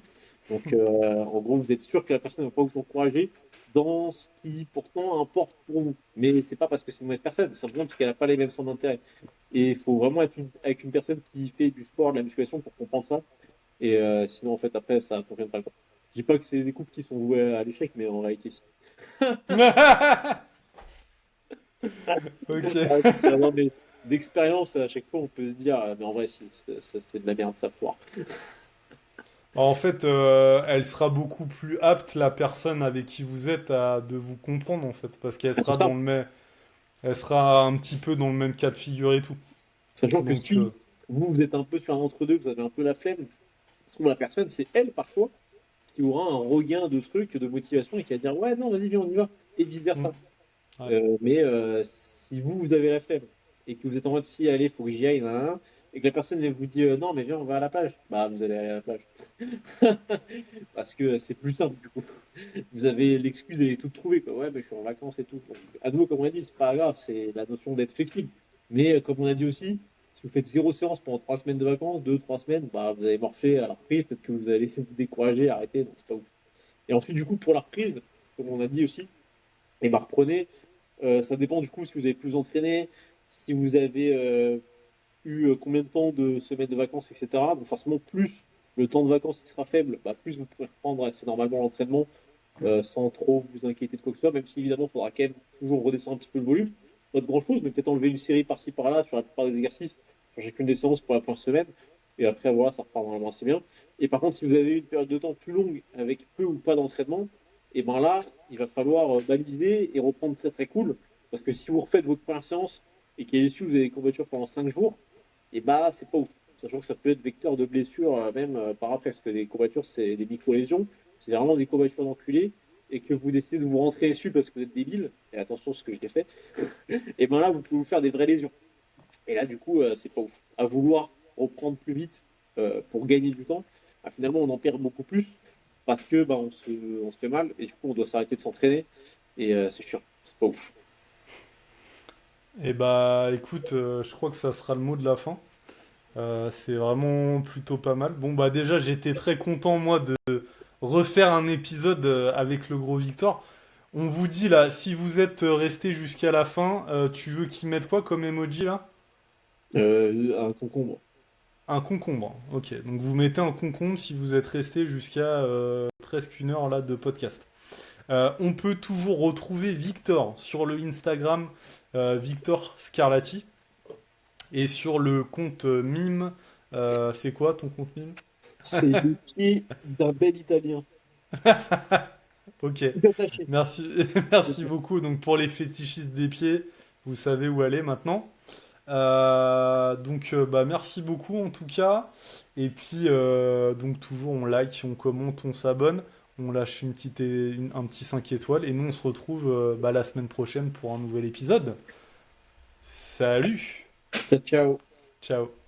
Donc, en gros, vous êtes sûr que la personne ne va pas vous encourager dans ce qui pourtant importe pour vous. Mais c'est pas parce que c'est une mauvaise personne, c'est simplement parce qu'elle n'a pas les mêmes centres d'intérêt. Et il faut vraiment être avec une personne qui fait du sport, de la musculation pour comprendre ça. Et sinon, en fait, après, ça ne fonctionne pas, quoi. Je dis pas que c'est des couples qui sont voués à l'échec, mais en réalité, si. Ok. Non, mais d'expérience, à chaque fois, on peut se dire, mais en vrai, si, c'est de la merde, ça foire. En fait, elle sera beaucoup plus apte, la personne avec qui vous êtes, à de vous comprendre, en fait, parce qu'elle C'est sera ça. dans le même, elle sera un petit peu dans le même cas de figure et tout. Sachant que Donc, si vous êtes un peu sur un entre-deux, vous avez un peu la flemme, se trouve la personne, c'est elle parfois qui aura un regain de trucs, de motivation et qui va dire ouais, non, vas-y, viens, on y va, et hmm, vice-versa. ouais. Mais si vous avez la flemme et que vous êtes en mode si, allez, faut que j'y aille, nan, nan, nan, et que la personne elle vous dit non, mais viens, on va à la plage, bah vous allez aller à la plage. Parce que c'est plus simple du coup. Vous avez l'excuse d'aller tout trouver, quoi. Ouais, mais je suis en vacances et tout. Donc, à nouveau, comme on a dit, c'est pas grave, c'est la notion d'être flexible. Mais comme on a dit aussi, si vous faites zéro séance pendant 3 semaines de vacances, 2, 3 semaines, bah, vous allez morfler à la reprise, peut-être que vous allez vous décourager, arrêter, donc c'est pas ouf. Et ensuite, du coup, pour la reprise, comme on a dit aussi, et bah reprenez, ça dépend du coup si vous avez plus entraîné, si vous avez eu combien de temps de semaines de vacances, etc. Donc forcément, plus le temps de vacances il sera faible, bah, plus vous pourrez reprendre assez normalement l'entraînement sans trop vous inquiéter de quoi que ce soit, même si évidemment, il faudra quand même toujours redescendre un petit peu le volume. Pas de grand chose, mais peut-être enlever une série par-ci par-là sur la plupart des exercices, sur chacune des séances pour la première semaine. Et après, voilà, ça repart vraiment assez bien. Et par contre, si vous avez une période de temps plus longue avec peu ou pas d'entraînement, et ben là, il va falloir baliser et reprendre très très cool. Parce que si vous refaites votre première séance et qu'il est dessus, vous avez des courbatures pendant 5 jours, et bah c'est pas ouf. Sachant que ça peut être vecteur de blessure même par après, parce que les courbatures, c'est des micro-lésions, c'est vraiment des courbatures d'enculé, et que vous décidez de vous rentrer dessus parce que vous êtes débile, et attention ce que j'ai fait, et ben là vous pouvez vous faire des vraies lésions. Et là du coup c'est pas ouf. À vouloir reprendre plus vite pour gagner du temps, bah, finalement on en perd beaucoup plus parce que bah, on se fait mal et du coup on doit s'arrêter de s'entraîner et c'est chiant, c'est pas ouf. Et bah, écoute, je crois que ça sera le mot de la fin. C'est vraiment plutôt pas mal. Bon, bah, déjà, j'étais très content, moi, de refaire un épisode avec le gros Victor. On vous dit là, si vous êtes resté jusqu'à la fin, tu veux qu'il mette quoi comme emoji là? Un concombre. Un concombre. Ok, donc vous mettez un concombre si vous êtes resté jusqu'à presque 1 heure là de podcast. On peut toujours retrouver Victor sur le Instagram Victor Scarlatti et sur le compte mime. C'est quoi ton compte mime? C'est le pied d'un bel Italien. Ok, Tout attaché. merci, merci beaucoup. Donc pour les fétichistes des pieds, vous savez où aller maintenant. Bah, merci beaucoup en tout cas. Et puis, donc toujours on like, on commente, on s'abonne, on lâche un petit 5 étoiles. Et nous, on se retrouve bah, la semaine prochaine pour un nouvel épisode. Salut! Ciao, ciao. Ciao!